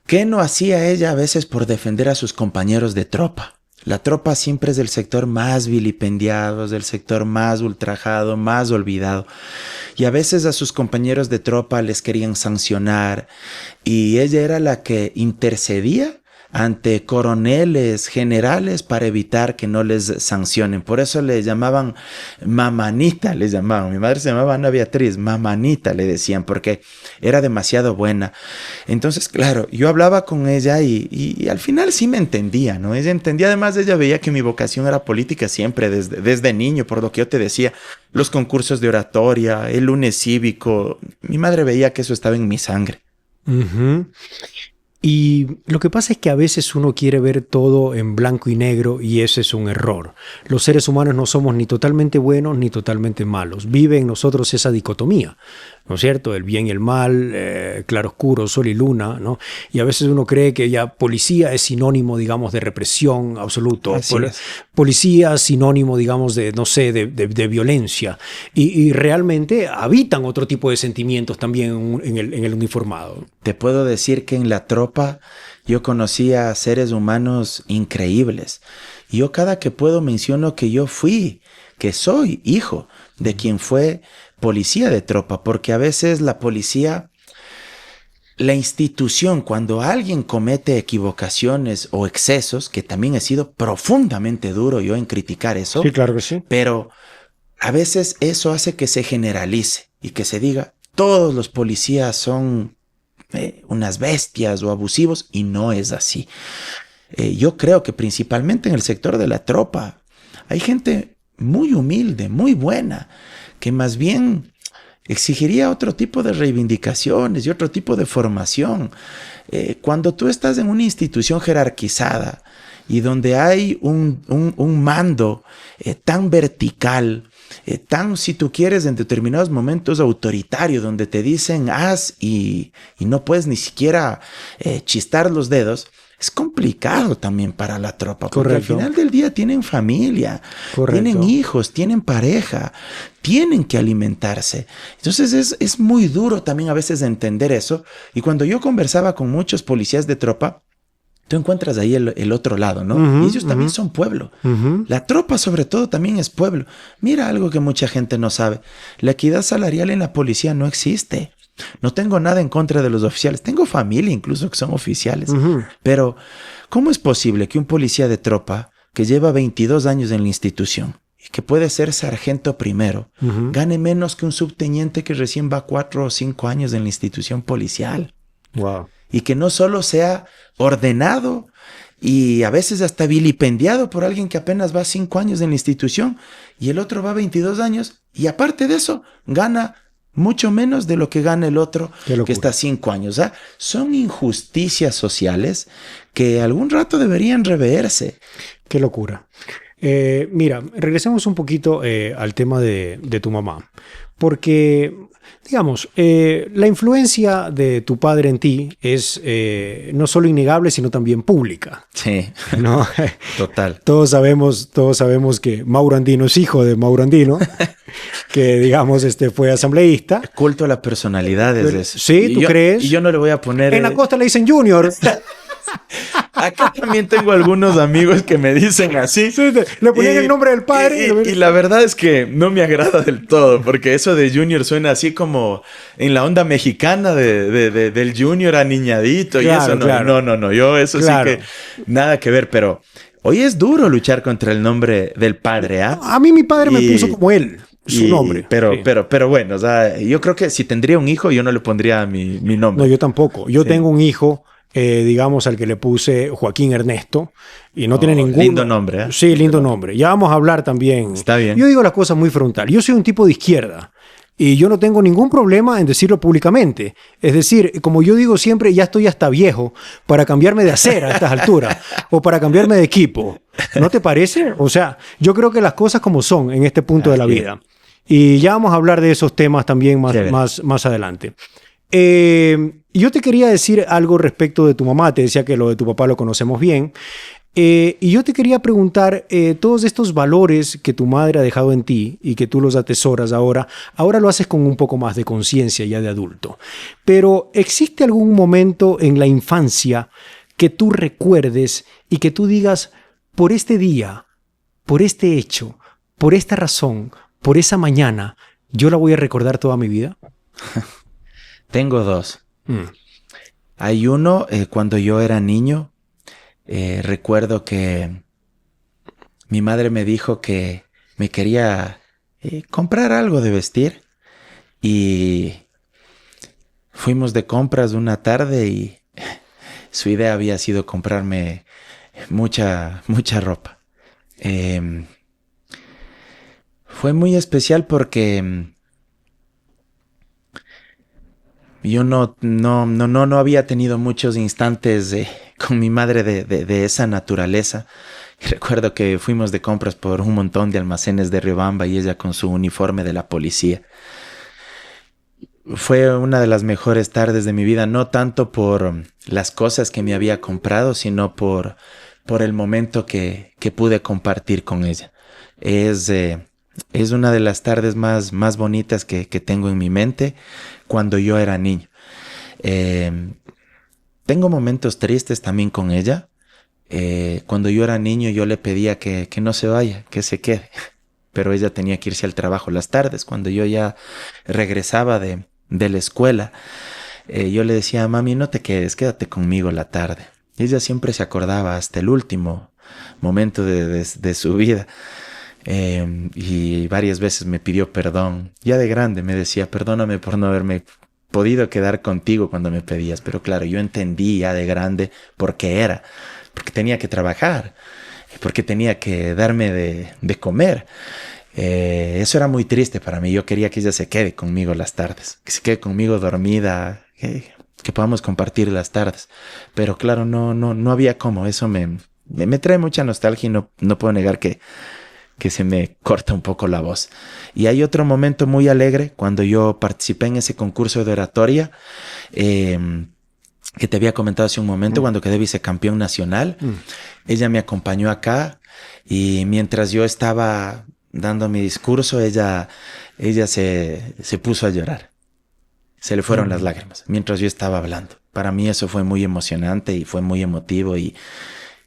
¿Qué no hacía ella a veces por defender a sus compañeros de tropa? La tropa siempre es del sector más vilipendiado, es del sector más ultrajado, más olvidado. Y a veces a sus compañeros de tropa les querían sancionar y ella era la que intercedía ante coroneles, generales, para evitar que no les sancionen. Por eso le llamaban mamanita, les llamaban. Mi madre se llamaba Ana Beatriz, mamanita le decían, porque era demasiado buena. Entonces, claro, yo hablaba con ella y al final sí me entendía, ¿no? Ella entendía, además ella veía que mi vocación era política siempre, desde niño, por lo que yo te decía, los concursos de oratoria, el lunes cívico. Mi madre veía que eso estaba en mi sangre. Uh-huh. Y lo que pasa es que a veces uno quiere ver todo en blanco y negro y ese es un error. Los seres humanos no somos ni totalmente buenos ni totalmente malos. Vive en nosotros esa dicotomía, ¿no es cierto? El bien y el mal, claroscuro, sol y luna, ¿no? Y a veces uno cree que ya policía es sinónimo, digamos, de represión absoluto. Policía es sinónimo, digamos, de, no sé, de violencia. Y realmente habitan otro tipo de sentimientos también en el uniformado. Te puedo decir que en la tropa yo conocí a seres humanos increíbles. Y yo cada que puedo menciono que que soy hijo de quien fue policía de tropa, porque a veces la policía, la institución, cuando alguien comete equivocaciones o excesos, que también he sido profundamente duro yo en criticar eso. Sí, claro que sí. Pero a veces eso hace que se generalice y que se diga, todos los policías son unas bestias o abusivos, y no es así. Yo creo que principalmente en el sector de la tropa hay gente muy humilde, muy buena, que más bien exigiría otro tipo de reivindicaciones y otro tipo de formación. Cuando tú estás en una institución jerarquizada y donde hay un mando tan vertical, tan, si tú quieres, en determinados momentos autoritario, donde te dicen haz y no puedes ni siquiera chistar los dedos, es complicado también para la tropa. Porque Correcto. al final del día tienen familia, Correcto. tienen hijos, tienen pareja, tienen que alimentarse. Entonces es muy duro también a veces entender eso. Y cuando yo conversaba con muchos policías de tropa, tú encuentras ahí el otro lado, ¿no? Uh-huh, y ellos también son pueblo. Uh-huh. La tropa, sobre todo, también es pueblo. Mira algo que mucha gente no sabe. La equidad salarial en la policía no existe. No tengo nada en contra de los oficiales. Tengo familia incluso que son oficiales. Uh-huh. Pero, ¿cómo es posible que un policía de tropa que lleva 22 años en la institución y que puede ser sargento primero, Uh-huh. gane menos que un subteniente que recién va 4 o 5 años en la institución policial? Wow. Y que no solo sea ordenado y a veces hasta vilipendiado por alguien que apenas va 5 años en la institución y el otro va 22 años y aparte de eso gana mucho menos de lo que gana el otro que está 5 años. ¿Ah? Son injusticias sociales que algún rato deberían reverse. Qué locura. Mira, regresemos un poquito al tema de tu mamá. Porque, digamos, la influencia de tu padre en ti es no solo innegable, sino también pública. Sí, ¿No? total. Todos sabemos que Mauro Andino es hijo de Mauro Andino, que, digamos, fue asambleísta. Culto a la personalidad es eso. Sí, ¿tú crees? Y yo no le voy a poner... En la costa le dicen Junior. Acá también tengo algunos amigos que me dicen así. Sí, le ponían el nombre del padre. Y la verdad es que no me agrada del todo, porque eso de Junior suena así como en la onda mexicana del Junior aniñadito. Claro, y eso no, claro. No. Yo eso claro. Sí que nada que ver, pero hoy es duro luchar contra el nombre del padre, ¿ah? A mí mi padre me puso como él. Su nombre. Pero bueno, o sea, yo creo que si tendría un hijo, yo no le pondría mi nombre. No, yo tampoco. Yo tengo un hijo, digamos, al que le puse Joaquín Ernesto, y no tiene ningún... Lindo nombre, ¿eh? Sí, lindo nombre. Ya vamos a hablar también. Está bien. Yo digo las cosas muy frontal. Yo soy un tipo de izquierda. Y yo no tengo ningún problema en decirlo públicamente. Es decir, como yo digo siempre, ya estoy hasta viejo para cambiarme de acera a estas alturas o para cambiarme de equipo. ¿No te parece? O sea, yo creo que las cosas como son en este punto de la vida. Y ya vamos a hablar de esos temas también más adelante. Yo te quería decir algo respecto de tu mamá. Te decía que lo de tu papá lo conocemos bien. Y yo te quería preguntar, todos estos valores que tu madre ha dejado en ti y que tú los atesoras ahora lo haces con un poco más de conciencia ya de adulto. Pero ¿existe algún momento en la infancia que tú recuerdes y que tú digas, por este día, por este hecho, por esta razón, por esa mañana, yo la voy a recordar toda mi vida? Tengo dos. Hay uno, cuando yo era niño, recuerdo que mi madre me dijo que me quería comprar algo de vestir y fuimos de compras una tarde y su idea había sido comprarme mucha ropa. Fue muy especial porque yo no había tenido muchos instantes con mi madre de esa naturaleza. Y recuerdo que fuimos de compras por un montón de almacenes de Riobamba y ella con su uniforme de la policía. Fue una de las mejores tardes de mi vida, no tanto por las cosas que me había comprado, sino por el momento que pude compartir con ella. Es una de las tardes más bonitas que tengo en mi mente cuando yo era niño. Tengo momentos tristes también con ella. Cuando yo era niño yo le pedía que no se vaya, que se quede. Pero ella tenía que irse al trabajo las tardes. Cuando yo ya regresaba de la escuela, yo le decía, mami, no te quedes, quédate conmigo la tarde. Y ella siempre se acordaba hasta el último momento de su vida. Y varias veces me pidió perdón. Ya de grande me decía, perdóname por no haberme podido quedar contigo cuando me pedías. Pero claro, yo entendí ya de grande por qué era. Porque tenía que trabajar. Porque tenía que darme de comer. Eso era muy triste para mí. Yo quería que ella se quede conmigo las tardes. Que se quede conmigo dormida. Que podamos compartir las tardes. Pero claro, no había cómo. Eso me trae mucha nostalgia y no puedo negar que se me corta un poco la voz. Y hay otro momento muy alegre cuando yo participé en ese concurso de oratoria que te había comentado hace un momento, cuando quedé vicecampeón nacional. Ella me acompañó acá y mientras yo estaba dando mi discurso, ella se puso a llorar. Se le fueron las lágrimas mientras yo estaba hablando. Para mí eso fue muy emocionante y fue muy emotivo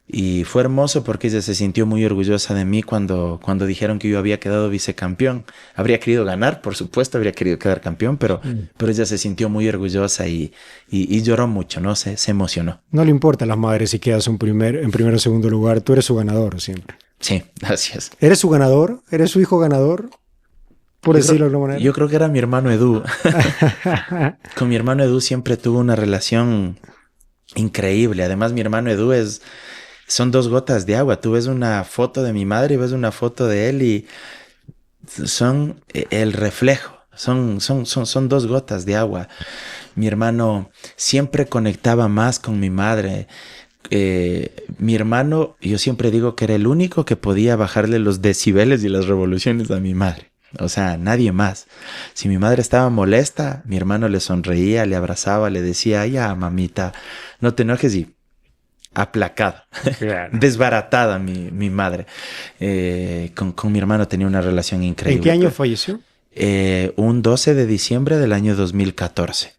y fue hermoso porque ella se sintió muy orgullosa de mí cuando dijeron que yo había quedado vicecampeón. Habría querido ganar, por supuesto, habría querido quedar campeón, pero ella se sintió muy orgullosa y lloró mucho, ¿no? Se emocionó. No le importa a las madres si quedas en primero o segundo lugar. Tú eres su ganador siempre. Sí, gracias. ¿Eres su ganador? ¿Eres su hijo ganador? Por decirlo de alguna manera. Yo creo que era mi hermano Edu. Con mi hermano Edu siempre tuve una relación increíble. Además, mi hermano Edu son dos gotas de agua. Tú ves una foto de mi madre y ves una foto de él y son el reflejo. Son dos gotas de agua. Mi hermano siempre conectaba más con mi madre. Mi hermano, yo siempre digo que era el único que podía bajarle los decibeles y las revoluciones a mi madre. O sea, nadie más. Si mi madre estaba molesta, mi hermano le sonreía, le abrazaba, le decía, ya mamita, no te enojes y aplacada, claro. Desbaratada mi madre. Con mi hermano tenía una relación increíble. ¿En qué año falleció? Un 12 de diciembre del año 2014.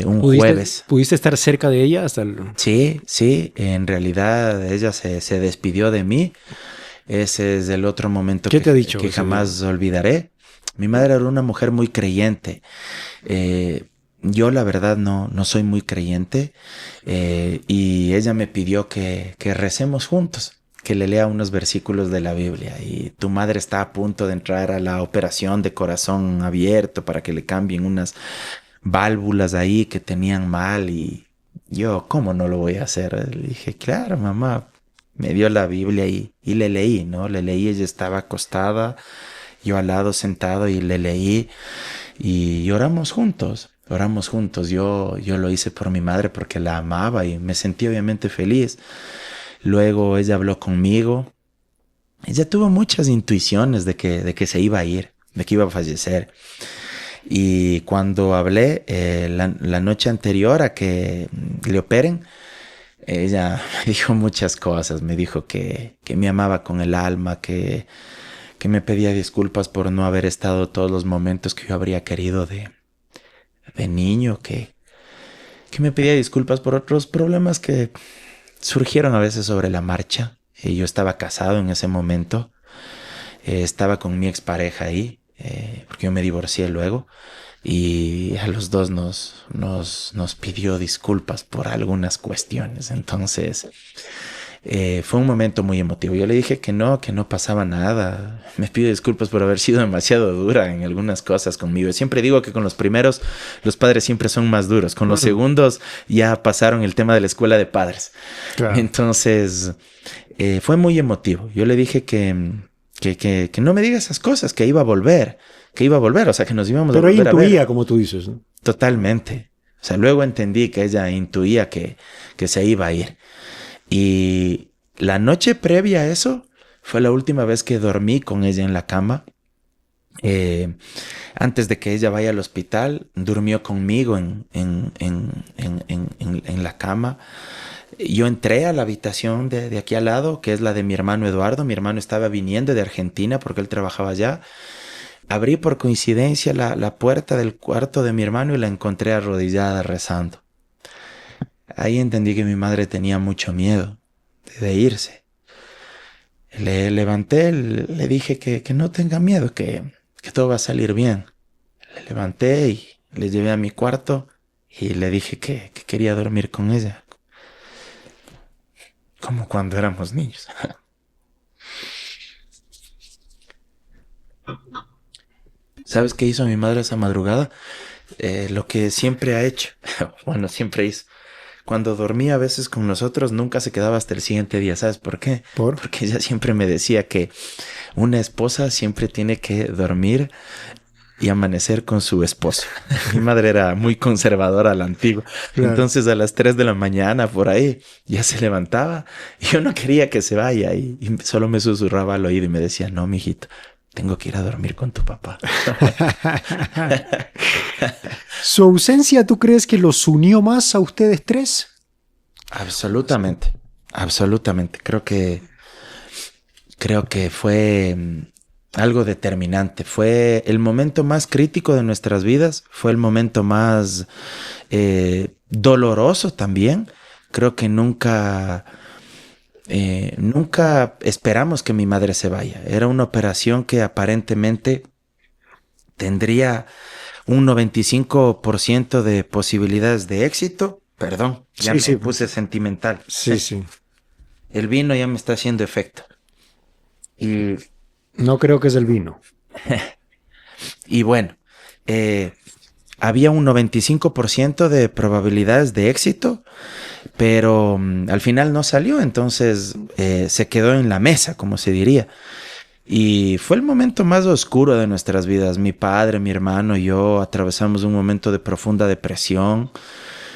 un jueves. ¿Pudiste estar cerca de ella hasta el... Sí, sí, en realidad ella se despidió de mí. Ese es el otro momento ¿Qué te ha dicho que jamás olvidaré. Mi madre era una mujer muy creyente. Yo la verdad no soy muy creyente y ella me pidió que recemos juntos, que le lea unos versículos de la Biblia, y tu madre está a punto de entrar a la operación de corazón abierto para que le cambien unas válvulas ahí que tenían mal, y yo, ¿cómo no lo voy a hacer? Le dije, claro, mamá. Me dio la Biblia y le leí, ¿no? Le leí, ella estaba acostada, yo al lado sentado, y le leí y oramos juntos. Yo lo hice por mi madre porque la amaba y me sentí obviamente feliz. Luego ella habló conmigo. Ella tuvo muchas intuiciones de que se iba a ir, de que iba a fallecer. Y cuando hablé la noche anterior a que le operen, ella me dijo muchas cosas. Me dijo que me amaba con el alma, que me pedía disculpas por no haber estado todos los momentos que yo habría querido de niño, que me pedía disculpas por otros problemas que surgieron a veces sobre la marcha. Yo estaba casado en ese momento, estaba con mi expareja ahí, porque yo me divorcié luego, y a los dos nos pidió disculpas por algunas cuestiones. Entonces fue un momento muy emotivo. Yo le dije que no pasaba nada. Me pido disculpas por haber sido demasiado dura en algunas cosas conmigo. Yo siempre digo que con los primeros los padres siempre son más duros. Con los segundos ya pasaron el tema de la escuela de padres. Claro. Entonces fue muy emotivo. Yo le dije que no me diga esas cosas, que iba a volver. O sea, que nos íbamos a volver a ver. Pero ella intuía, como tú dices, ¿no? Totalmente. O sea, luego entendí que ella intuía que se iba a ir. Y la noche previa a eso fue la última vez que dormí con ella en la cama. Antes de que ella vaya al hospital, durmió conmigo en la cama. Yo entré a la habitación de aquí al lado, que es la de mi hermano Eduardo. Mi hermano estaba viniendo de Argentina porque él trabajaba allá. Abrí por coincidencia la puerta del cuarto de mi hermano y la encontré arrodillada rezando. Ahí entendí que mi madre tenía mucho miedo de irse. Le levanté, le dije que no tenga miedo, que todo va a salir bien. Le levanté y le llevé a mi cuarto y le dije que quería dormir con ella. Como cuando éramos niños. ¿Sabes qué hizo mi madre esa madrugada? Lo que siempre ha hecho. Bueno, siempre hizo. Cuando dormía a veces con nosotros, nunca se quedaba hasta el siguiente día. ¿Sabes por qué? Porque ella siempre me decía que una esposa siempre tiene que dormir y amanecer con su esposo. Mi madre era muy conservadora a la antigua. Claro. Entonces a las 3 de la mañana por ahí ya se levantaba. Y yo no quería que se vaya y solo me susurraba al oído y me decía, no, mijito, tengo que ir a dormir con tu papá. ¿Su ausencia tú crees que los unió más a ustedes tres? Absolutamente. Creo que fue algo determinante. Fue el momento más crítico de nuestras vidas. Fue el momento más doloroso también. Creo que nunca esperamos que mi madre se vaya. Era una operación que aparentemente tendría un 95% de posibilidades de éxito. Perdón, ya me puse sentimental. Sí. El vino ya me está haciendo efecto. Y no creo que es el vino. Y bueno, había un 95% de probabilidades de éxito, pero al final no salió, entonces se quedó en la mesa, como se diría. Y fue el momento más oscuro de nuestras vidas. Mi padre, mi hermano y yo atravesamos un momento de profunda depresión.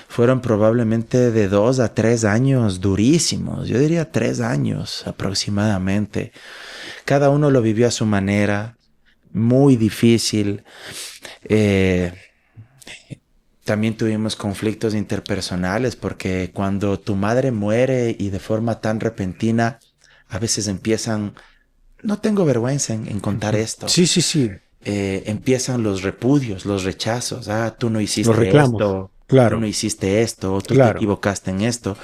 Fueron probablemente de 2 a 3 años durísimos. Yo diría 3 años aproximadamente. Cada uno lo vivió a su manera, muy difícil. También tuvimos conflictos interpersonales porque cuando tu madre muere y de forma tan repentina, a veces empiezan... No tengo vergüenza en contar esto. Sí. Empiezan los repudios, los rechazos. Tú no hiciste los reclamos. esto. Claro. Tú no hiciste esto, o tú Claro. te equivocaste en esto.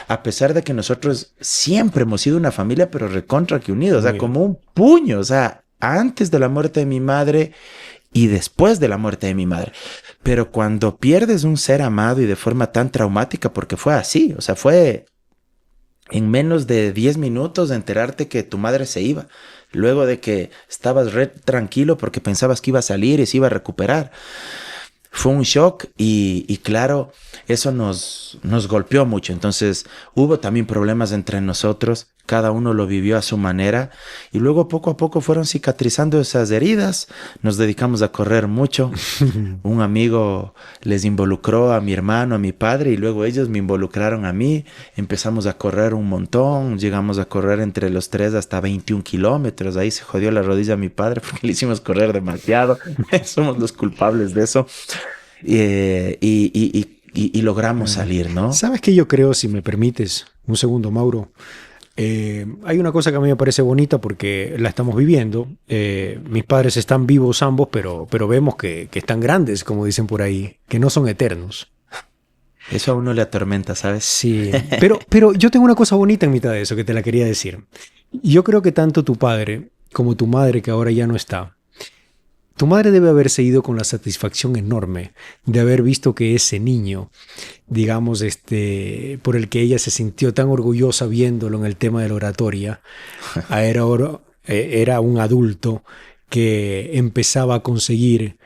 A pesar de que nosotros siempre hemos sido una familia, pero recontra que unidos, o sea, Unidos. como un puño, o sea, antes de la muerte de mi madre y después de la muerte de mi madre. Pero cuando pierdes un ser amado y de forma tan traumática, porque fue así, o sea, fue en menos de 10 minutos de enterarte que tu madre se iba, luego de que estabas re tranquilo porque pensabas que iba a salir y se iba a recuperar. Fue un shock y claro, eso nos golpeó mucho. Entonces hubo también problemas entre nosotros, cada uno lo vivió a su manera y luego poco a poco fueron cicatrizando esas heridas. Nos dedicamos a correr mucho. Un amigo les involucró a mi hermano, a mi padre y luego ellos me involucraron a mí. Empezamos a correr un montón, llegamos a correr entre los tres hasta 21 kilómetros. Ahí se jodió la rodilla a mi padre porque le hicimos correr demasiado. Somos los culpables de eso. Y logramos salir, ¿no? ¿Sabes qué yo creo, si me permites? Un segundo, Mauro. Hay una cosa que a mí me parece bonita porque la estamos viviendo. Mis padres están vivos ambos, pero vemos que están grandes, como dicen por ahí, que no son eternos. Eso a uno le atormenta, ¿sabes? Sí, pero yo tengo una cosa bonita en mitad de eso que te la quería decir. Yo creo que tanto tu padre como tu madre, que ahora ya no está, tu madre debe haberse ido con la satisfacción enorme de haber visto que ese niño, digamos, por el que ella se sintió tan orgullosa viéndolo en el tema de la oratoria, era un adulto que empezaba a conseguir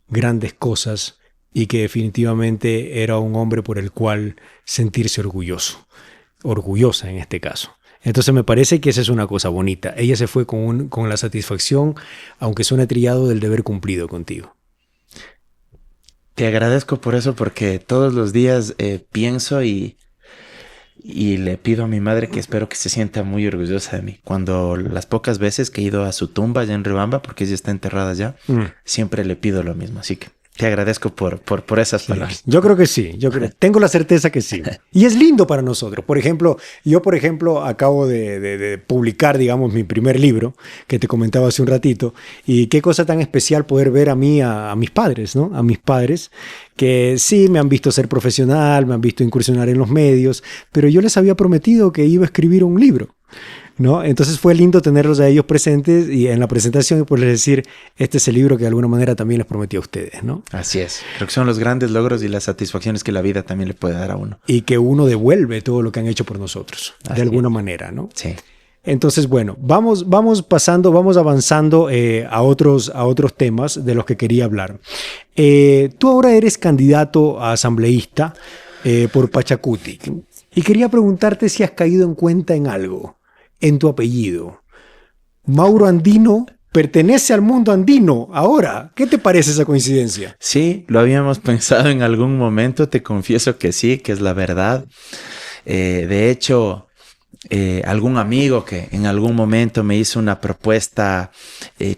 grandes cosas y que definitivamente era un hombre por el cual sentirse orgulloso, orgullosa en este caso. Entonces me parece que esa es una cosa bonita. Ella se fue con la satisfacción, aunque suene trillado, del deber cumplido contigo. Te agradezco por eso porque todos los días pienso y le pido a mi madre que espero que se sienta muy orgullosa de mí. Cuando las pocas veces que he ido a su tumba allá en Riobamba, porque ella está enterrada ya, siempre le pido lo mismo. Así que te agradezco por esas palabras. Yo creo que sí, tengo la certeza que sí. Y es lindo para nosotros. Por ejemplo, yo acabo de publicar, digamos, mi primer libro, que te comentaba hace un ratito, y qué cosa tan especial poder ver a mí, a mis padres, ¿no? A mis padres, que sí me han visto ser profesional, me han visto incursionar en los medios, pero yo les había prometido que iba a escribir un libro, ¿no? Entonces fue lindo tenerlos a ellos presentes y en la presentación y poderles decir, este es el libro que de alguna manera también les prometí a ustedes, ¿no? Así es. Creo que son los grandes logros y las satisfacciones que la vida también le puede dar a uno. Y que uno devuelve todo lo que han hecho por nosotros, de alguna manera, ¿no? Sí. Entonces, bueno, vamos avanzando a otros temas de los que quería hablar. Tú ahora eres candidato a asambleísta por Pachacuti y quería preguntarte si has caído en cuenta en algo. En tu apellido. Mauro Andino pertenece al mundo andino ahora. ¿Qué te parece esa coincidencia? Sí, lo habíamos pensado en algún momento, te confieso que sí, que es la verdad. De hecho, algún amigo que en algún momento me hizo una propuesta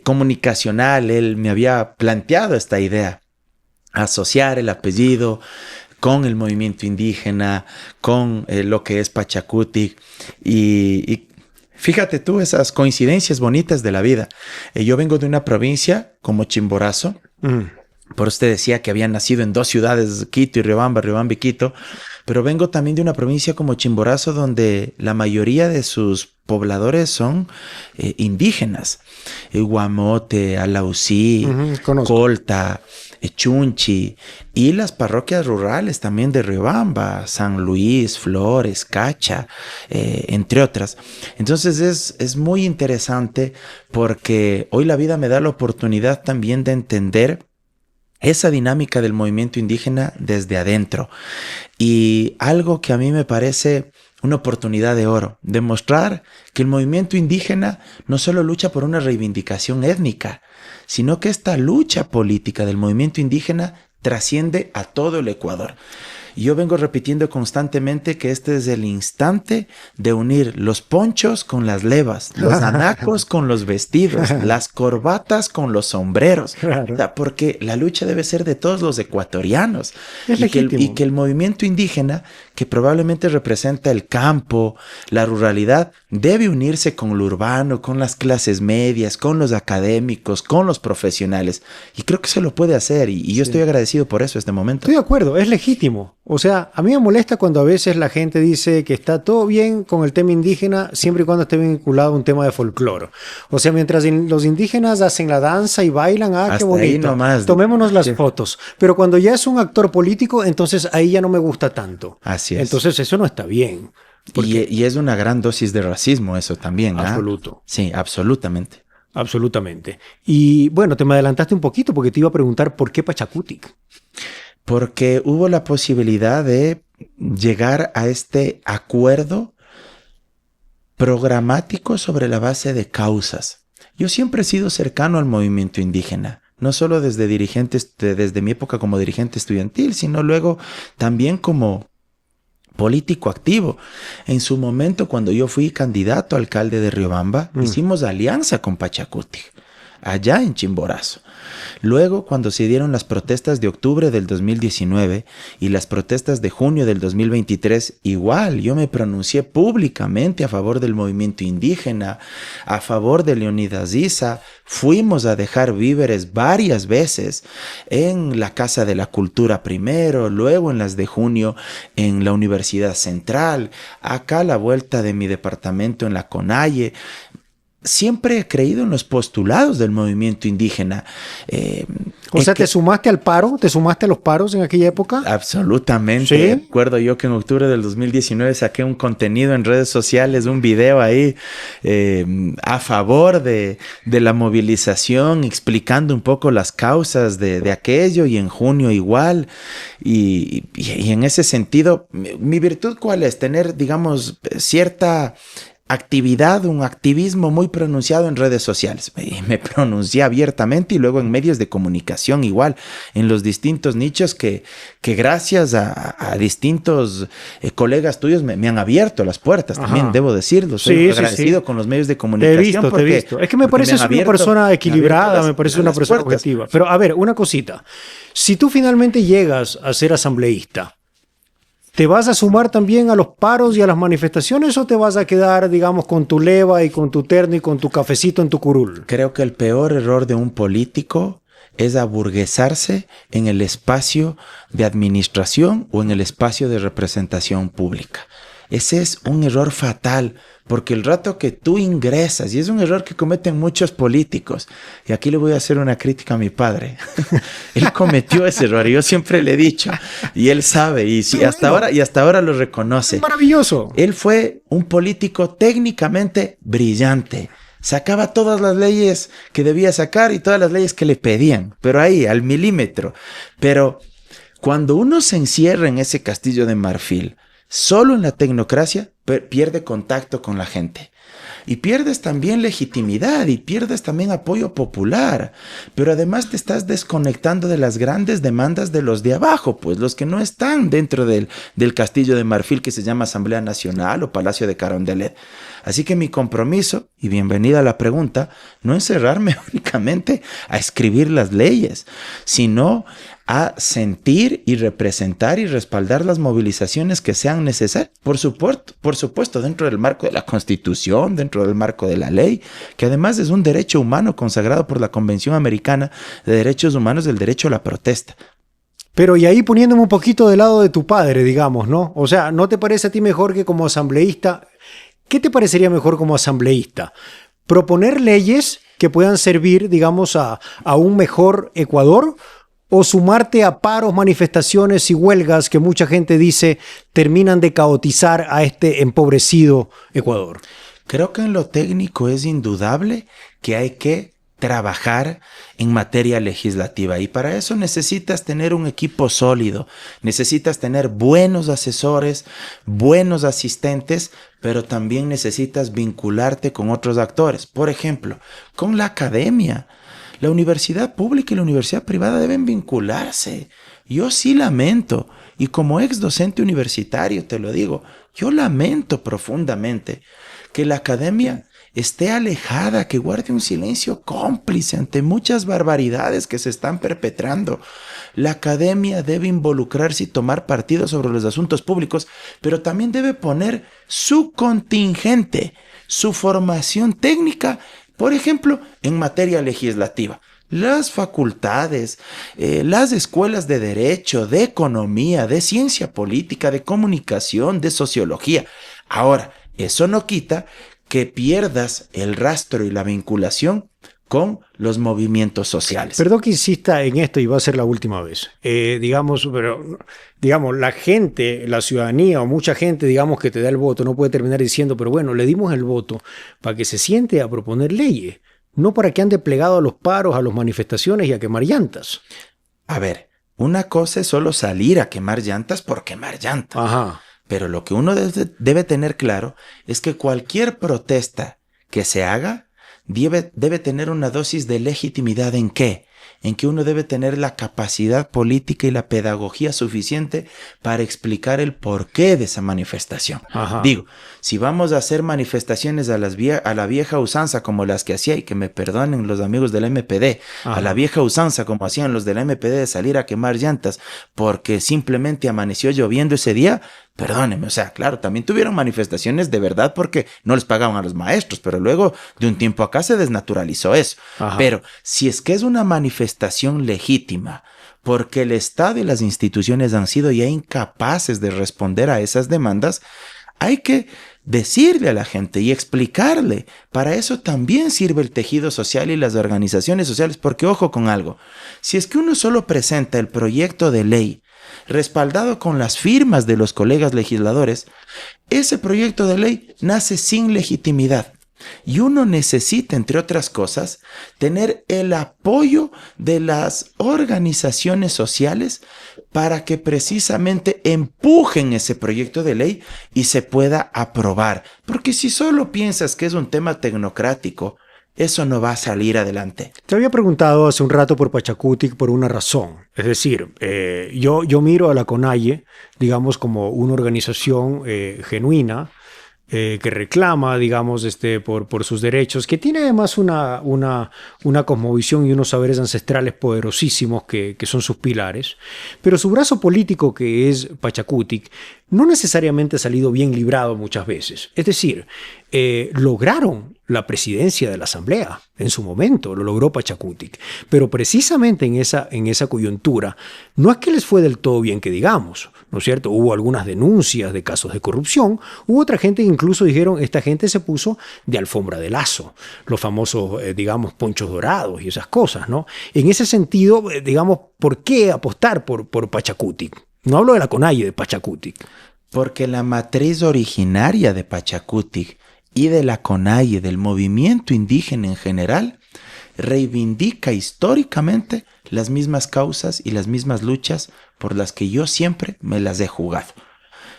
comunicacional, él me había planteado esta idea, asociar el apellido con el movimiento indígena, con lo que es Pachacuti y fíjate tú esas coincidencias bonitas de la vida. Yo vengo de una provincia como Chimborazo. Por usted decía que había nacido en dos ciudades, Quito y Riobamba y Quito. Pero vengo también de una provincia como Chimborazo donde la mayoría de sus pobladores son indígenas. Guamote, Alausí, Colta, Chunchi y las parroquias rurales también de Riobamba, San Luis, Flores, Cacha, entre otras. Entonces es muy interesante porque hoy la vida me da la oportunidad también de entender esa dinámica del movimiento indígena desde adentro. Y algo que a mí me parece una oportunidad de oro, demostrar que el movimiento indígena no solo lucha por una reivindicación étnica, sino que esta lucha política del movimiento indígena trasciende a todo el Ecuador. Y yo vengo repitiendo constantemente que este es el instante de unir los ponchos con las levas, los anacos con los vestidos, las corbatas con los sombreros. Claro. O sea, porque la lucha debe ser de todos los ecuatorianos. Y que el movimiento indígena que probablemente representa el campo, la ruralidad, debe unirse con lo urbano, con las clases medias, con los académicos, con los profesionales. Y creo que se lo puede hacer y yo estoy agradecido por eso en este momento. Estoy de acuerdo, es legítimo. O sea, a mí me molesta cuando a veces la gente dice que está todo bien con el tema indígena siempre y cuando esté vinculado a un tema de folclore. O sea, mientras los indígenas hacen la danza y bailan, Hasta qué bonito. ahí nomás. Tomémonos las fotos. Pero cuando ya es un actor político, entonces ahí ya no me gusta tanto. Así es. Entonces eso no está bien. Y es una gran dosis de racismo eso también. Absoluto. Sí, absolutamente. Absolutamente. Y bueno, te me adelantaste un poquito porque te iba a preguntar por qué Pachakutik. Porque hubo la posibilidad de llegar a este acuerdo programático sobre la base de causas. Yo siempre he sido cercano al movimiento indígena, no solo desde mi época como dirigente estudiantil, sino luego también como político activo. En su momento, cuando yo fui candidato a alcalde de Riobamba, hicimos alianza con Pachakutik, allá en Chimborazo. Luego, cuando se dieron las protestas de octubre del 2019 y las protestas de junio del 2023, igual yo me pronuncié públicamente a favor del movimiento indígena, a favor de Leonidas Issa. Fuimos a dejar víveres varias veces en la Casa de la Cultura primero, luego en las de junio en la Universidad Central, acá a la vuelta de mi departamento en la Conalle. Siempre he creído en los postulados del movimiento indígena. O sea, ¿te sumaste al paro? ¿Te sumaste a los paros en aquella época? Absolutamente. ¿Sí? Recuerdo yo que en octubre del 2019 saqué un contenido en redes sociales, un video ahí a favor de la movilización, explicando un poco las causas de aquello, y en junio igual. Y en ese sentido, mi virtud, ¿cuál es? Tener, digamos, cierta actividad, un activismo muy pronunciado en redes sociales. Me pronuncié abiertamente y luego en medios de comunicación igual, en los distintos nichos que gracias a distintos colegas tuyos me han abierto las puertas. Ajá. También debo decirlo. Soy agradecido con los medios de comunicación. Te he visto. Es que me parece una persona equilibrada, me parece una persona objetiva. Pero a ver, una cosita. Si tú finalmente llegas a ser asambleísta, ¿te vas a sumar también a los paros y a las manifestaciones o te vas a quedar, digamos, con tu leva y con tu terno y con tu cafecito en tu curul? Creo que el peor error de un político es aburguesarse en el espacio de administración o en el espacio de representación pública. Ese es un error fatal, porque el rato que tú ingresas, y es un error que cometen muchos políticos, y aquí le voy a hacer una crítica a mi padre. Él cometió ese error, y yo siempre le he dicho, y él sabe, y hasta ahora lo reconoce. Es maravilloso. Él fue un político técnicamente brillante. Sacaba todas las leyes que debía sacar y todas las leyes que le pedían, pero ahí, al milímetro. Pero cuando uno se encierra en ese castillo de marfil, solo en la tecnocracia, pierde contacto con la gente. Y pierdes también legitimidad y pierdes también apoyo popular. Pero además te estás desconectando de las grandes demandas de los de abajo, pues los que no están dentro del castillo de marfil que se llama Asamblea Nacional o Palacio de Carondelet. Así que mi compromiso, y bienvenida a la pregunta, no es cerrarme únicamente a escribir las leyes, sino a sentir y representar y respaldar las movilizaciones que sean necesarias, por supuesto, dentro del marco de la Constitución, dentro del marco de la ley, que además es un derecho humano consagrado por la Convención Americana de Derechos Humanos, del derecho a la protesta. Pero y ahí poniéndome un poquito del lado de tu padre, digamos, ¿no? O sea, ¿no te parece a ti mejor que como asambleísta? ¿Qué te parecería mejor como asambleísta? ¿Proponer leyes que puedan servir, digamos, a un mejor Ecuador? ¿O sumarte a paros, manifestaciones y huelgas que mucha gente dice terminan de caotizar a este empobrecido Ecuador? Creo que en lo técnico es indudable que hay que trabajar en materia legislativa, y para eso necesitas tener un equipo sólido, necesitas tener buenos asesores, buenos asistentes, pero también necesitas vincularte con otros actores, por ejemplo, con la academia. La universidad pública y la universidad privada deben vincularse. Yo sí lamento, y como ex docente universitario te lo digo, yo lamento profundamente que la academia esté alejada, que guarde un silencio cómplice ante muchas barbaridades que se están perpetrando. La academia debe involucrarse y tomar partido sobre los asuntos públicos, pero también debe poner su contingente, su formación técnica, por ejemplo, en materia legislativa. Las facultades, las escuelas de derecho, de economía, de ciencia política, de comunicación, de sociología. Ahora, eso no quita que pierdas el rastro y la vinculación con los movimientos sociales. Perdón que insista en esto y va a ser la última vez. Digamos, la gente, la ciudadanía o mucha gente, digamos, que te da el voto, no puede terminar diciendo, pero bueno, le dimos el voto para que se siente a proponer leyes, no para que ande plegado a los paros, a las manifestaciones y a quemar llantas. A ver, una cosa es solo salir a quemar llantas por quemar llantas. Ajá. Pero lo que uno debe tener claro es que cualquier protesta que se haga debe tener una dosis de legitimidad. ¿En qué? En que uno debe tener la capacidad política y la pedagogía suficiente para explicar el porqué de esa manifestación. Ajá. Digo, si vamos a hacer manifestaciones a la vieja usanza como las que hacía, y que me perdonen los amigos de la MPD, Ajá, a la vieja usanza como hacían los de la MPD de salir a quemar llantas porque simplemente amaneció lloviendo ese día, perdónenme, o sea, claro, también tuvieron manifestaciones de verdad porque no les pagaban a los maestros, pero luego de un tiempo acá se desnaturalizó eso. Ajá. Pero si es que es una manifestación legítima, porque el Estado y las instituciones han sido ya incapaces de responder a esas demandas, hay que decirle a la gente y explicarle. Para eso también sirve el tejido social y las organizaciones sociales, porque ojo con algo, si es que uno solo presenta el proyecto de ley respaldado con las firmas de los colegas legisladores, ese proyecto de ley nace sin legitimidad. Y uno necesita, entre otras cosas, tener el apoyo de las organizaciones sociales para que precisamente empujen ese proyecto de ley y se pueda aprobar. Porque si solo piensas que es un tema tecnocrático, eso no va a salir adelante. Te había preguntado hace un rato por Pachacutic por una razón. Es decir, yo miro a la CONAIE, digamos, como una organización genuina, que reclama, digamos, por sus derechos, que tiene además una cosmovisión y unos saberes ancestrales poderosísimos que son sus pilares, pero su brazo político, que es Pachacutic, no necesariamente ha salido bien librado muchas veces. Es decir, lograron la presidencia de la Asamblea en su momento, lo logró Pachacutic, pero precisamente en esa coyuntura no es que les fue del todo bien que digamos, ¿no es cierto? Hubo algunas denuncias de casos de corrupción, hubo otra gente que incluso dijeron, esta gente se puso de alfombra de lazo, los famosos, digamos, ponchos dorados y esas cosas, ¿no? En ese sentido, digamos, ¿por qué apostar por Pachacutic? No hablo de la CONAIE, de Pachacutic. Porque la matriz originaria de Pachacutic y de la CONAIE, del movimiento indígena en general, reivindica históricamente las mismas causas y las mismas luchas por las que yo siempre me las he jugado.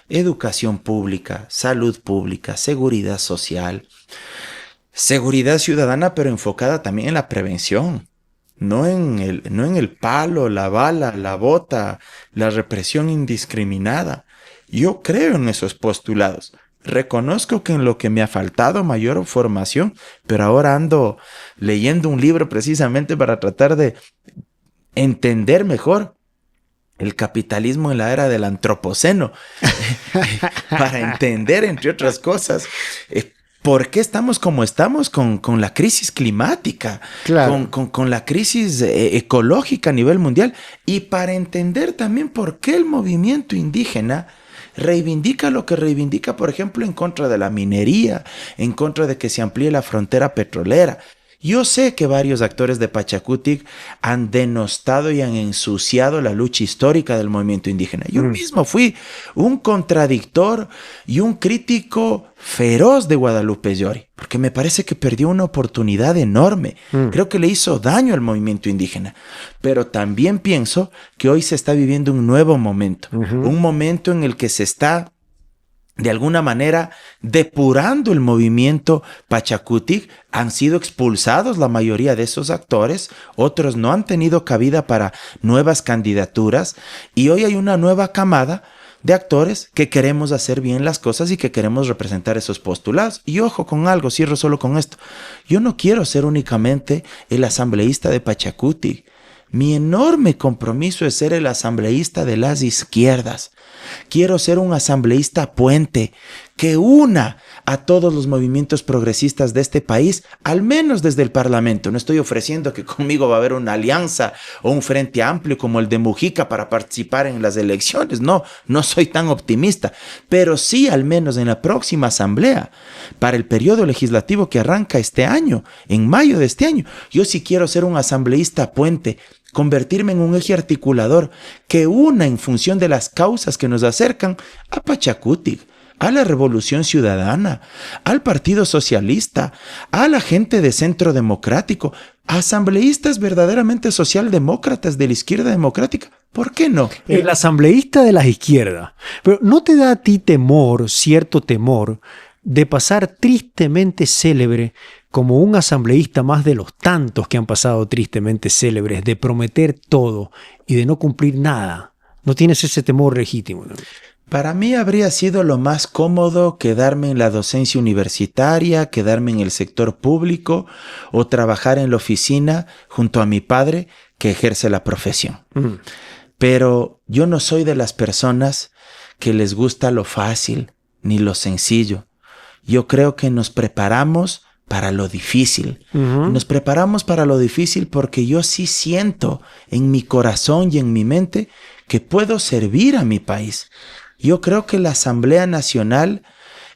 Educación pública, salud pública, seguridad social, seguridad ciudadana, pero enfocada también en la prevención. No en el palo, la bala, la bota, la represión indiscriminada. Yo creo en esos postulados. Reconozco que en lo que me ha faltado mayor formación, pero ahora ando leyendo un libro precisamente para tratar de entender mejor el capitalismo en la era del antropoceno, para entender, entre otras cosas, ¿por qué estamos como estamos con la crisis climática, claro, con la crisis ecológica a nivel mundial? Y para entender también por qué el movimiento indígena reivindica lo que reivindica, por ejemplo, en contra de la minería, en contra de que se amplíe la frontera petrolera. Yo sé que varios actores de Pachacutic han denostado y han ensuciado la lucha histórica del movimiento indígena. Yo mismo fui un contradictor y un crítico feroz de Guadalupe Llori, porque me parece que perdió una oportunidad enorme. Creo que le hizo daño al movimiento indígena. Pero también pienso que hoy se está viviendo un nuevo momento, un momento en el que se está de alguna manera depurando el movimiento Pachacutic. Han sido expulsados la mayoría de esos actores, otros no han tenido cabida para nuevas candidaturas, y hoy hay una nueva camada de actores que queremos hacer bien las cosas y que queremos representar esos postulados. Y ojo con algo, cierro solo con esto. Yo no quiero ser únicamente el asambleísta de Pachacuti. Mi enorme compromiso es ser el asambleísta de las izquierdas. Quiero ser un asambleísta puente que una a todos los movimientos progresistas de este país, al menos desde el Parlamento. No estoy ofreciendo que conmigo va a haber una alianza o un frente amplio como el de Mujica para participar en las elecciones. No soy tan optimista, pero sí al menos en la próxima asamblea, para el periodo legislativo que arranca este año, en mayo de este año. Yo sí quiero ser un asambleísta puente, convertirme en un eje articulador que una en función de las causas que nos acercan a Pachacuti, a la Revolución Ciudadana, al Partido Socialista, a la gente de Centro Democrático, a asambleístas verdaderamente socialdemócratas de la izquierda democrática. ¿Por qué no? El asambleísta de las izquierdas. Pero ¿no te da a ti temor, cierto temor, de pasar tristemente célebre como un asambleísta más de los tantos que han pasado tristemente célebres, de prometer todo y de no cumplir nada? ¿No tienes ese temor legítimo, no? Para mí habría sido lo más cómodo quedarme en la docencia universitaria, quedarme en el sector público o trabajar en la oficina junto a mi padre que ejerce la profesión. Pero yo no soy de las personas que les gusta lo fácil ni lo sencillo. Yo creo que nos preparamos para lo difícil. Nos preparamos para lo difícil porque yo sí siento en mi corazón y en mi mente que puedo servir a mi país. Yo creo que la Asamblea Nacional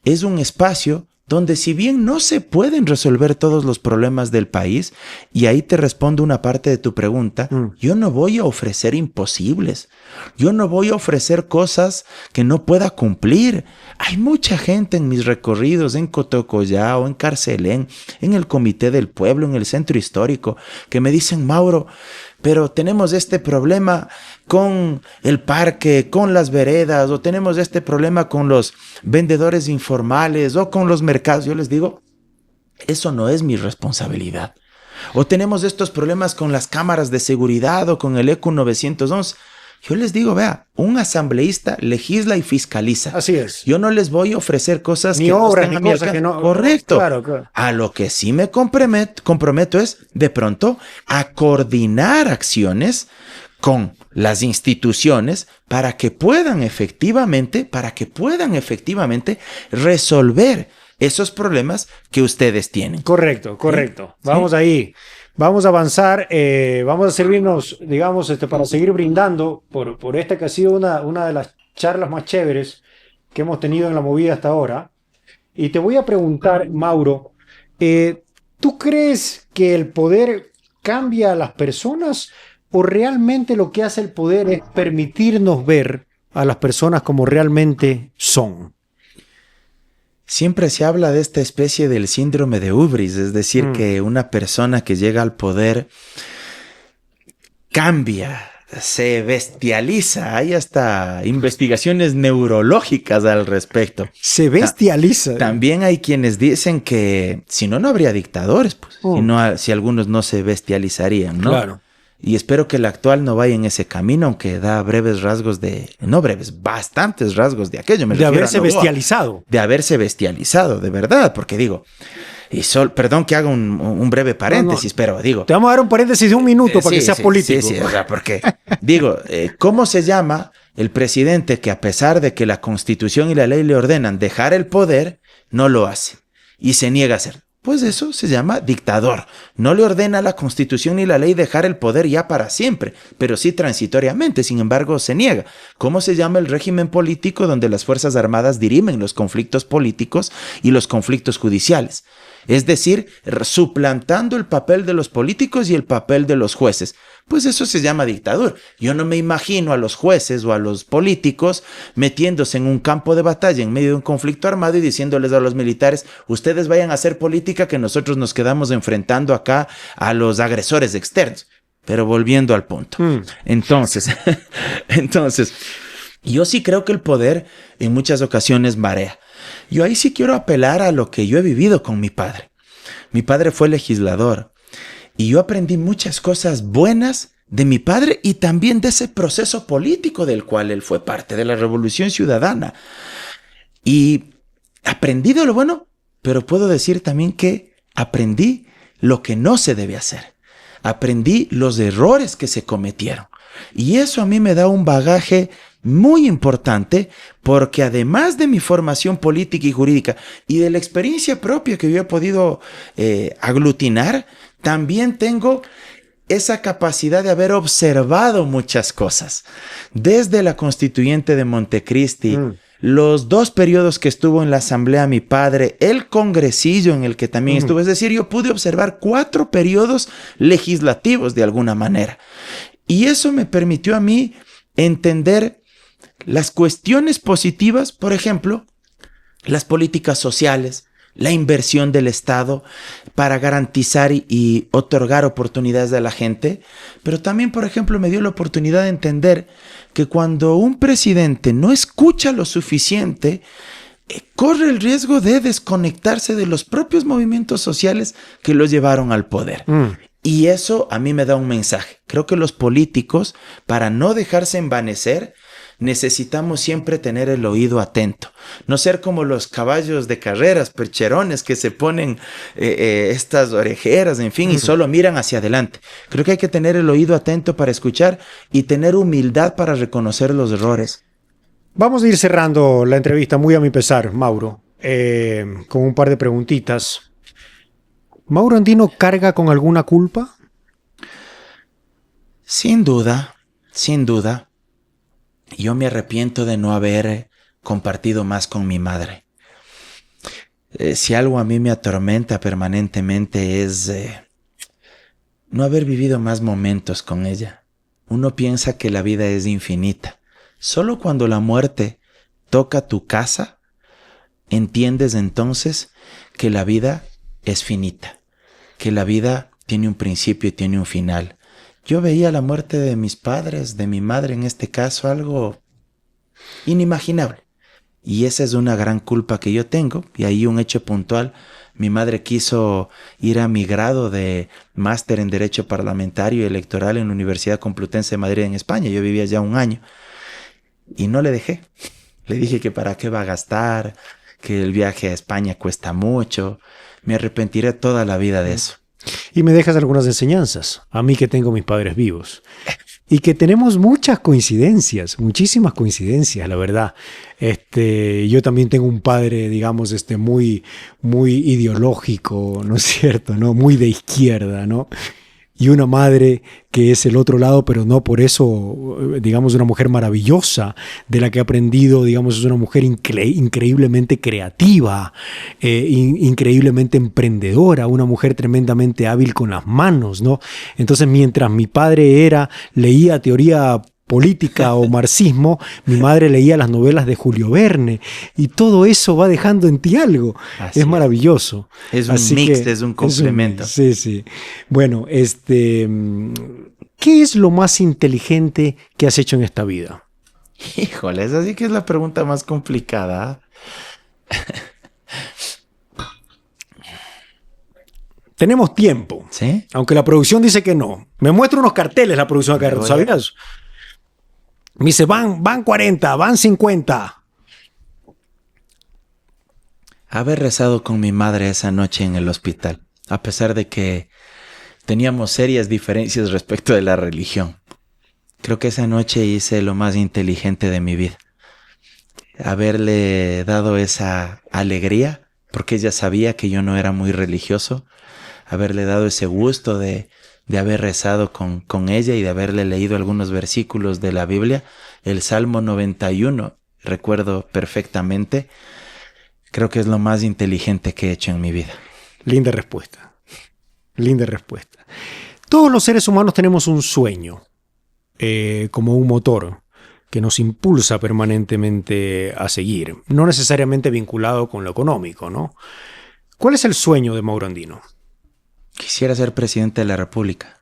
es un espacio donde si bien no se pueden resolver todos los problemas del país, y ahí te respondo una parte de tu pregunta, yo no voy a ofrecer imposibles. Yo no voy a ofrecer cosas que no pueda cumplir. Hay mucha gente en mis recorridos en Cotocollao, en Carcelén, en el Comité del Pueblo, en el Centro Histórico, que me dicen, Mauro, pero tenemos este problema con el parque, con las veredas, o tenemos este problema con los vendedores informales o con los mercados. Yo les digo, eso no es mi responsabilidad. O tenemos estos problemas con las cámaras de seguridad o con el ECU 911. Yo les digo, vea, un asambleísta legisla y fiscaliza. Así es. Yo no les voy a ofrecer cosas ni que obras, no estén ni a mi cosas que no. Correcto. Claro. A lo que sí me comprometo es, de pronto, a coordinar acciones con las instituciones para que puedan efectivamente resolver esos problemas que ustedes tienen. Correcto. Vamos ahí. Vamos a avanzar, vamos a servirnos, digamos, para seguir brindando por esta que ha sido una de las charlas más chéveres que hemos tenido en la movida hasta ahora. Y te voy a preguntar, Mauro, ¿tú crees que el poder cambia a las personas o realmente lo que hace el poder es permitirnos ver a las personas como realmente son? Siempre se habla de esta especie del síndrome de Ubris, es decir, que una persona que llega al poder cambia, se bestializa. Hay hasta investigaciones neurológicas al respecto. Se bestializa. También hay quienes dicen que si no, no habría dictadores, pues, si algunos no se bestializarían, ¿no? Claro. Y espero que el actual no vaya en ese camino, aunque da breves rasgos bastantes rasgos de aquello. De haberse bestializado. De haberse bestializado, de verdad, porque digo, perdón que haga un breve paréntesis, pero digo... Te vamos a dar un paréntesis de un minuto para que seas político. Sí, o sea, porque digo, ¿cómo se llama el presidente que a pesar de que la Constitución y la ley le ordenan dejar el poder, no lo hace y se niega a hacer? Pues eso se llama dictador. No le ordena la Constitución ni la ley dejar el poder ya para siempre, pero sí transitoriamente, sin embargo se niega. ¿Cómo se llama el régimen político donde las Fuerzas Armadas dirimen los conflictos políticos y los conflictos judiciales? Es decir, suplantando el papel de los políticos y el papel de los jueces. Pues eso se llama dictadura. Yo no me imagino a los jueces o a los políticos metiéndose en un campo de batalla en medio de un conflicto armado y diciéndoles a los militares, ustedes vayan a hacer política que nosotros nos quedamos enfrentando acá a los agresores externos. Pero volviendo al punto. Entonces, yo sí creo que el poder en muchas ocasiones marea. Yo ahí sí quiero apelar a lo que yo he vivido con mi padre. Mi padre fue legislador y yo aprendí muchas cosas buenas de mi padre y también de ese proceso político del cual él fue parte, de la Revolución Ciudadana. Y aprendí de lo bueno, pero puedo decir también que aprendí lo que no se debe hacer. Aprendí los errores que se cometieron. Y eso a mí me da un bagaje muy importante, porque además de mi formación política y jurídica y de la experiencia propia que yo he podido aglutinar, también tengo esa capacidad de haber observado muchas cosas. Desde la Constituyente de Montecristi, los 2 periodos que estuvo en la Asamblea mi padre, el congresillo en el que también estuvo. Es decir, yo pude observar 4 periodos legislativos de alguna manera. Y eso me permitió a mí entender las cuestiones positivas, por ejemplo, las políticas sociales, la inversión del Estado para garantizar y otorgar oportunidades a la gente. Pero también, por ejemplo, me dio la oportunidad de entender que cuando un presidente no escucha lo suficiente, corre el riesgo de desconectarse de los propios movimientos sociales que lo llevaron al poder. Y eso a mí me da un mensaje. Creo que los políticos, para no dejarse envanecer, necesitamos siempre tener el oído atento. No ser como los caballos de carreras, percherones, que se ponen estas orejeras, en fin, y solo miran hacia adelante. Creo que hay que tener el oído atento para escuchar y tener humildad para reconocer los errores. Vamos a ir cerrando la entrevista, muy a mi pesar, Mauro, con un par de preguntitas. ¿Mauro Andino carga con alguna culpa? Sin duda, sin duda. Yo me arrepiento de no haber compartido más con mi madre. Si algo a mí me atormenta permanentemente es no haber vivido más momentos con ella. Uno piensa que la vida es infinita. Solo cuando la muerte toca tu casa, entiendes entonces que la vida es finita, que la vida tiene un principio y tiene un final. Yo veía la muerte de mis padres, de mi madre en este caso, algo inimaginable. Y esa es una gran culpa que yo tengo. Y ahí un hecho puntual. Mi madre quiso ir a mi grado de máster en Derecho Parlamentario y Electoral en la Universidad Complutense de Madrid en España. Yo vivía ya 1 año. Y no le dejé. Le dije que para qué va a gastar, que el viaje a España cuesta mucho. Me arrepentiré toda la vida de eso. Y me dejas algunas enseñanzas, a mí que tengo mis padres vivos. Y que tenemos muchas coincidencias, muchísimas coincidencias, la verdad. Yo también tengo un padre, digamos, muy ideológico, ¿no es cierto? ¿No? Muy de izquierda, ¿no? Y una madre que es el otro lado, pero no por eso, digamos, una mujer maravillosa, de la que he aprendido, digamos, es una mujer increíblemente creativa, increíblemente emprendedora, una mujer tremendamente hábil con las manos, ¿no? Entonces, mientras mi padre leía teoría política o marxismo, mi madre leía las novelas de Julio Verne, y todo eso va dejando en ti algo. Es maravilloso. Es un mix, es un complemento. Sí. Bueno, ¿qué es lo más inteligente que has hecho en esta vida? Híjole, esa sí que es la pregunta más complicada. Tenemos tiempo. ¿Sí? Aunque la producción dice que no. Me muestra unos carteles la producción acá, ¿tú sabías? Me dice, van 40, van 50. Haber rezado con mi madre esa noche en el hospital, a pesar de que teníamos serias diferencias respecto de la religión. Creo que esa noche hice lo más inteligente de mi vida. Haberle dado esa alegría, porque ella sabía que yo no era muy religioso. Haberle dado ese gusto de haber rezado con ella y de haberle leído algunos versículos de la Biblia. El Salmo 91, recuerdo perfectamente. Creo que es lo más inteligente que he hecho en mi vida. Linda respuesta. Linda respuesta. Todos los seres humanos tenemos un sueño, como un motor que nos impulsa permanentemente a seguir, no necesariamente vinculado con lo económico, ¿no? ¿Cuál es el sueño de Mauro Andino? Quisiera ser presidente de la República.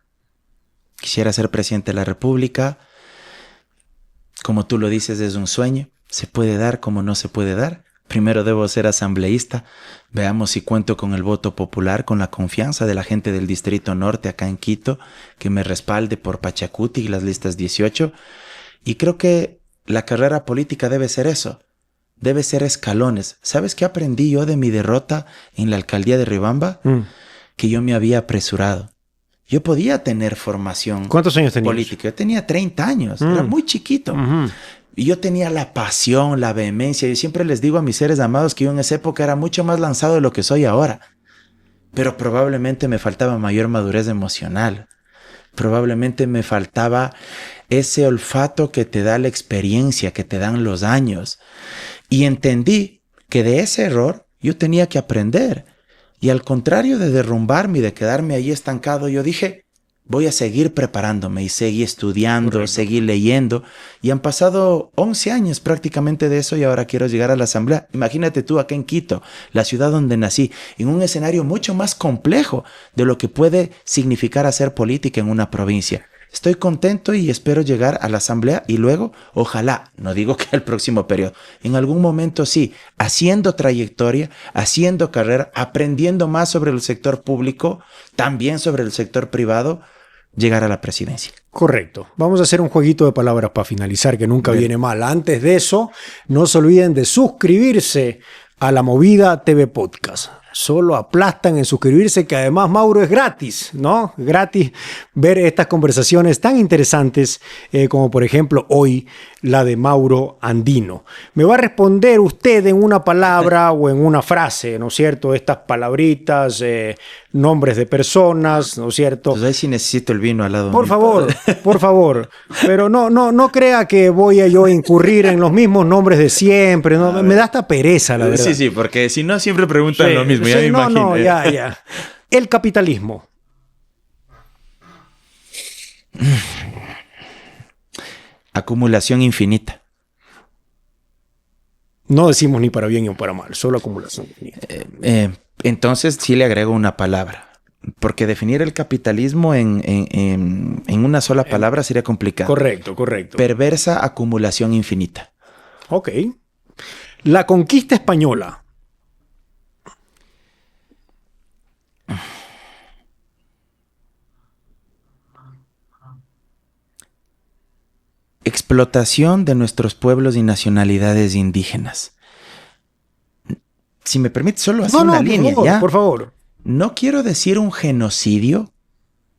Quisiera ser presidente de la República. Como tú lo dices, es un sueño. Se puede dar como no se puede dar. Primero debo ser asambleísta. Veamos si cuento con el voto popular, con la confianza de la gente del Distrito Norte acá en Quito, que me respalde por Pachacuti y las listas 18. Y creo que la carrera política debe ser eso. Debe ser escalones. ¿Sabes qué aprendí yo de mi derrota en la alcaldía de Riobamba? Que yo me había apresurado. Yo podía tener formación. ¿Cuántos años tenías? Política. Yo tenía 30 años. Era muy chiquito. Y yo tenía la pasión, la vehemencia. Yo siempre les digo a mis seres amados que yo en esa época era mucho más lanzado de lo que soy ahora. Pero probablemente me faltaba mayor madurez emocional. Probablemente me faltaba ese olfato que te da la experiencia, que te dan los años. Y entendí que de ese error yo tenía que aprender. Y al contrario de derrumbarme y de quedarme ahí estancado, yo dije, voy a seguir preparándome y seguí estudiando, Correcto. seguí leyendo. Y han pasado 11 años prácticamente de eso y ahora quiero llegar a la asamblea. Imagínate tú acá en Quito, la ciudad donde nací, en un escenario mucho más complejo de lo que puede significar hacer política en una provincia. Estoy contento y espero llegar a la asamblea y luego, ojalá, no digo que el próximo periodo, en algún momento sí, haciendo trayectoria, haciendo carrera, aprendiendo más sobre el sector público, también sobre el sector privado, llegar a la presidencia. Correcto. Vamos a hacer un jueguito de palabras para finalizar, que nunca viene mal. Antes de eso, no se olviden de suscribirse a La Movida TV Podcast. Solo aplastan en suscribirse, que además, Mauro, es gratis, ¿no? Gratis ver estas conversaciones tan interesantes como, por ejemplo, hoy la de Mauro Andino. Me va a responder usted en una palabra o en una frase, ¿no es cierto? Estas palabritas, nombres de personas, ¿no es cierto? Entonces ahí sí necesito el vino al lado. Por favor, por favor. Pero no crea que voy a yo incurrir en los mismos nombres de siempre. No, me da hasta pereza, la verdad. Sí, sí, porque si no siempre preguntan Sí, lo mismo. sí, Ya me imagino. ya. El capitalismo. Acumulación infinita. No decimos ni para bien ni para mal, solo acumulación infinita. Entonces sí le agrego una palabra. Porque definir el capitalismo en una sola palabra sería complicado. Correcto. Perversa acumulación infinita. Ok. La conquista española. Explotación de nuestros pueblos y nacionalidades indígenas. Si me permite, solo así una línea, ¿ya? Por favor. No quiero decir un genocidio,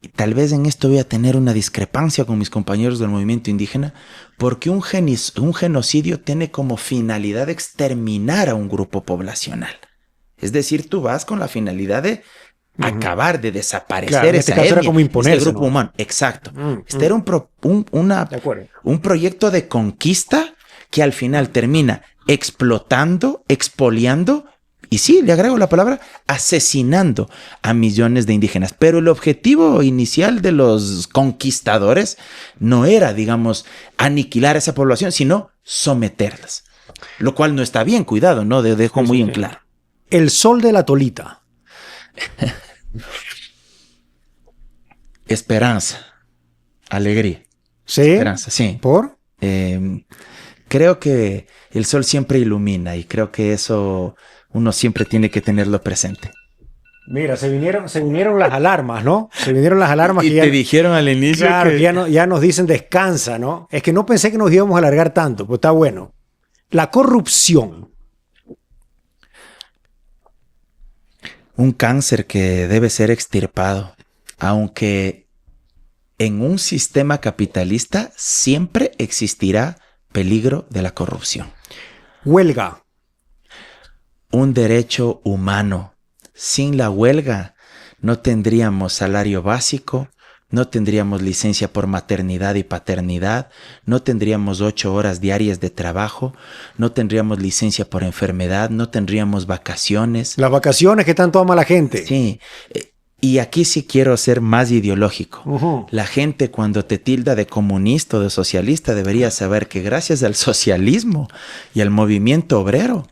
y tal vez en esto voy a tener una discrepancia con mis compañeros del movimiento indígena, porque un genocidio tiene como finalidad exterminar a un grupo poblacional. Es decir, tú vas con la finalidad de acabar, de desaparecer claro, en este esa caso etnia, era como imponerse, ese grupo ¿no? humano. Exacto. Este era un proyecto de conquista que al final termina explotando, expoliando y sí, le agrego la palabra, asesinando a millones de indígenas. Pero el objetivo inicial de los conquistadores no era, digamos, aniquilar a esa población, sino someterlas. Lo cual no está bien, cuidado, ¿no? Dejo muy en claro. El sol de la tolita. Esperanza, alegría. ¿Sí? Esperanza, sí. ¿Por? Creo que el sol siempre ilumina y creo que eso uno siempre tiene que tenerlo presente. Mira, se vinieron las alarmas, ¿no? Se vinieron las alarmas. Y que te dijeron al inicio claro, que... ya nos dicen descansa, ¿no? Es que no pensé que nos íbamos a alargar tanto, pues está bueno. La corrupción. Un cáncer que debe ser extirpado, aunque en un sistema capitalista siempre existirá peligro de la corrupción. Huelga. Un derecho humano. Sin la huelga no tendríamos salario básico, no tendríamos licencia por maternidad y paternidad, no tendríamos 8 horas diarias de trabajo, no tendríamos licencia por enfermedad, no tendríamos vacaciones. Las vacaciones que tanto ama la gente. Sí, y aquí sí quiero ser más ideológico. La gente cuando te tilda de comunista o de socialista debería saber que gracias al socialismo y al movimiento obrero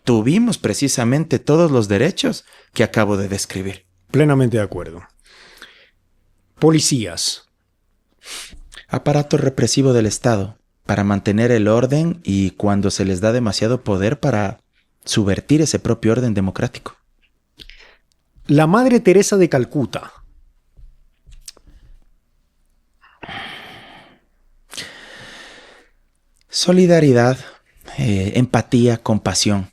tuvimos precisamente todos los derechos que acabo de describir. Plenamente de acuerdo. Policías. Aparato represivo del Estado para mantener el orden y cuando se les da demasiado poder para subvertir ese propio orden democrático. La Madre Teresa de Calcuta. Solidaridad, empatía, compasión.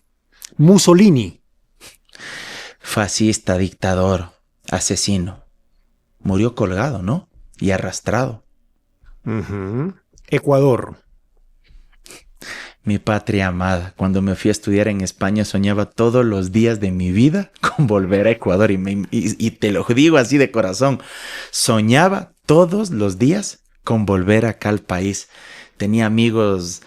Mussolini. Fascista, dictador, asesino. Murió colgado, ¿no? Y arrastrado. Ecuador. Mi patria amada. Cuando me fui a estudiar en España soñaba todos los días de mi vida con volver a Ecuador. Y te lo digo así de corazón. Soñaba todos los días con volver acá al país. Tenía amigos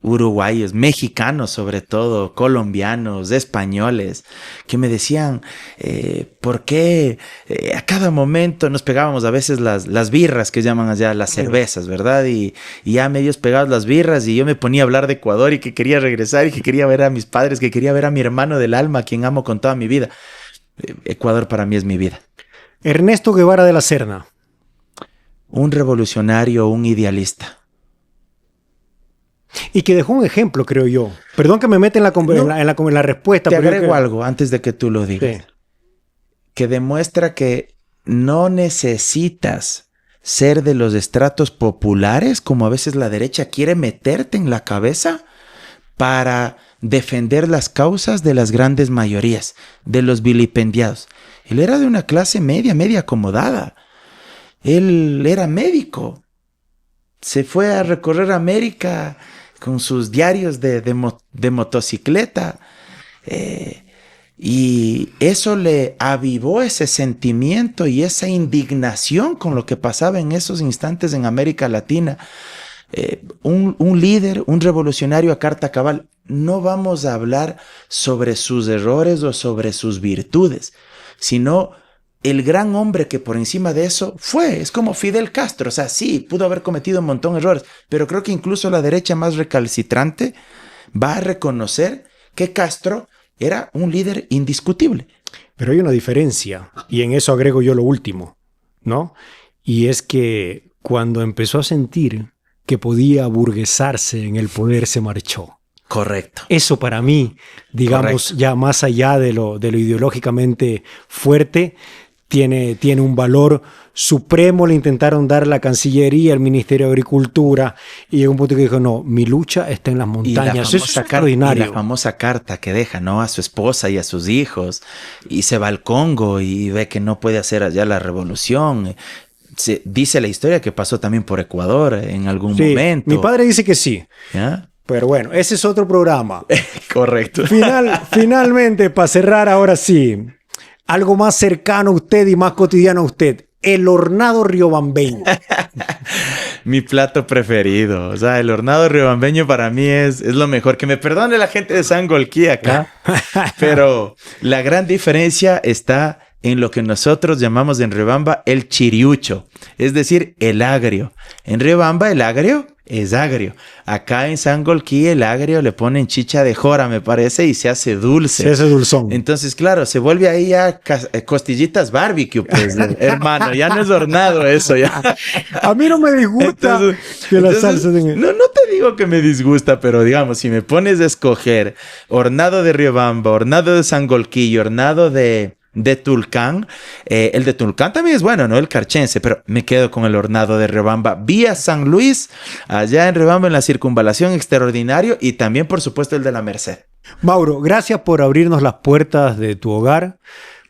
uruguayos, mexicanos sobre todo, colombianos, españoles, que me decían por qué a cada momento nos pegábamos a veces las birras que llaman allá, las cervezas, ¿verdad? Y ya medios pegados las birras y yo me ponía a hablar de Ecuador y que quería regresar y que quería ver a mis padres, que quería ver a mi hermano del alma, a quien amo con toda mi vida. Ecuador para mí es mi vida. Ernesto Guevara de la Serna. Un revolucionario, un idealista. Y que dejó un ejemplo, creo yo. Perdón que me mete en la respuesta. Te agrego algo antes de que tú lo digas. Sí. Que demuestra que no necesitas ser de los estratos populares, como a veces la derecha quiere meterte en la cabeza, para defender las causas de las grandes mayorías, de los vilipendiados. Él era de una clase media acomodada. Él era médico. Se fue a recorrer América con sus diarios de motocicleta. Y eso le avivó ese sentimiento y esa indignación con lo que pasaba en esos instantes en América Latina. Un líder, un revolucionario a carta cabal. No vamos a hablar sobre sus errores o sobre sus virtudes, sino el gran hombre que por encima de eso es como Fidel Castro. O sea, sí, pudo haber cometido un montón de errores, pero creo que incluso la derecha más recalcitrante va a reconocer que Castro era un líder indiscutible. Pero hay una diferencia, y en eso agrego yo lo último, ¿no? Y es que cuando empezó a sentir que podía aburguesarse en el poder, se marchó. Correcto. Eso para mí, digamos, correcto, ya más allá de lo ideológicamente fuerte, tiene un valor supremo. Le intentaron dar la Cancillería, el Ministerio de Agricultura, y llegó un punto que dijo, no, mi lucha está en las montañas. Eso es extraordinario. Y la famosa carta que deja, ¿no?, a su esposa y a sus hijos, y se va al Congo y ve que no puede hacer allá la revolución. Dice la historia que pasó también por Ecuador en algún momento. Mi padre dice que sí. ¿Ya? Pero bueno, ese es otro programa. Correcto. Finalmente, para cerrar ahora sí, algo más cercano a usted y más cotidiano a usted. El hornado riobambeño. Mi plato preferido. O sea, el hornado riobambeño para mí es lo mejor. Que me perdone la gente de Sangolquí acá. Pero la gran diferencia está en lo que nosotros llamamos en Riobamba el chiriucho. Es decir, el agrio. En Riobamba el agrio es agrio. Acá en Sangolquí el agrio le ponen chicha de jora, me parece, y se hace dulce. Se hace dulzón. Entonces, claro, se vuelve ahí ya costillitas barbecue, pues, hermano. Ya no es hornado eso, ya. A mí no me disgusta que la salsa tenga... No te digo que me disgusta, pero digamos, si me pones a escoger hornado de Riobamba, hornado de Sangolquí, hornado de Tulcán, el de Tulcán también es bueno, ¿no? El carchense, pero me quedo con el hornado de Riobamba vía San Luis, allá en Riobamba, en la circunvalación, extraordinario, y también por supuesto el de la Merced. Mauro, gracias por abrirnos las puertas de tu hogar,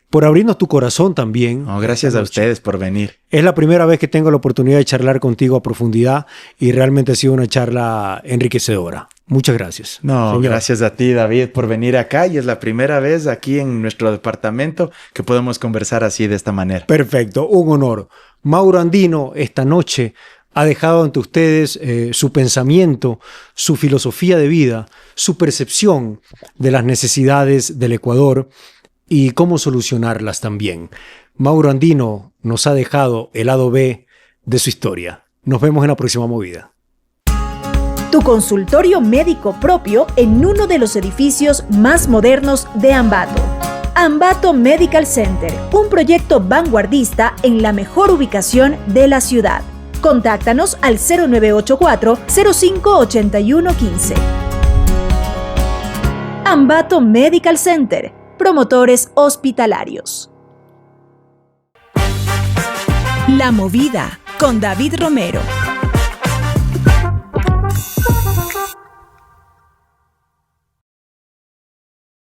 por abrirnos tu corazón también. No, gracias a ustedes por venir. Es la primera vez que tengo la oportunidad de charlar contigo a profundidad y realmente ha sido una charla enriquecedora. Muchas gracias. No, señor. Gracias a ti, David, por venir acá, y es la primera vez aquí en nuestro departamento que podemos conversar así de esta manera. Perfecto, un honor. Mauro Andino esta noche ha dejado ante ustedes su pensamiento, su filosofía de vida, su percepción de las necesidades del Ecuador y cómo solucionarlas también. Mauro Andino nos ha dejado el lado B de su historia. Nos vemos en la próxima movida. Tu consultorio médico propio en uno de los edificios más modernos de Ambato. Ambato Medical Center, un proyecto vanguardista en la mejor ubicación de la ciudad. Contáctanos al 0984-058115. Ambato Medical Center, promotores hospitalarios. La Movida con David Romero.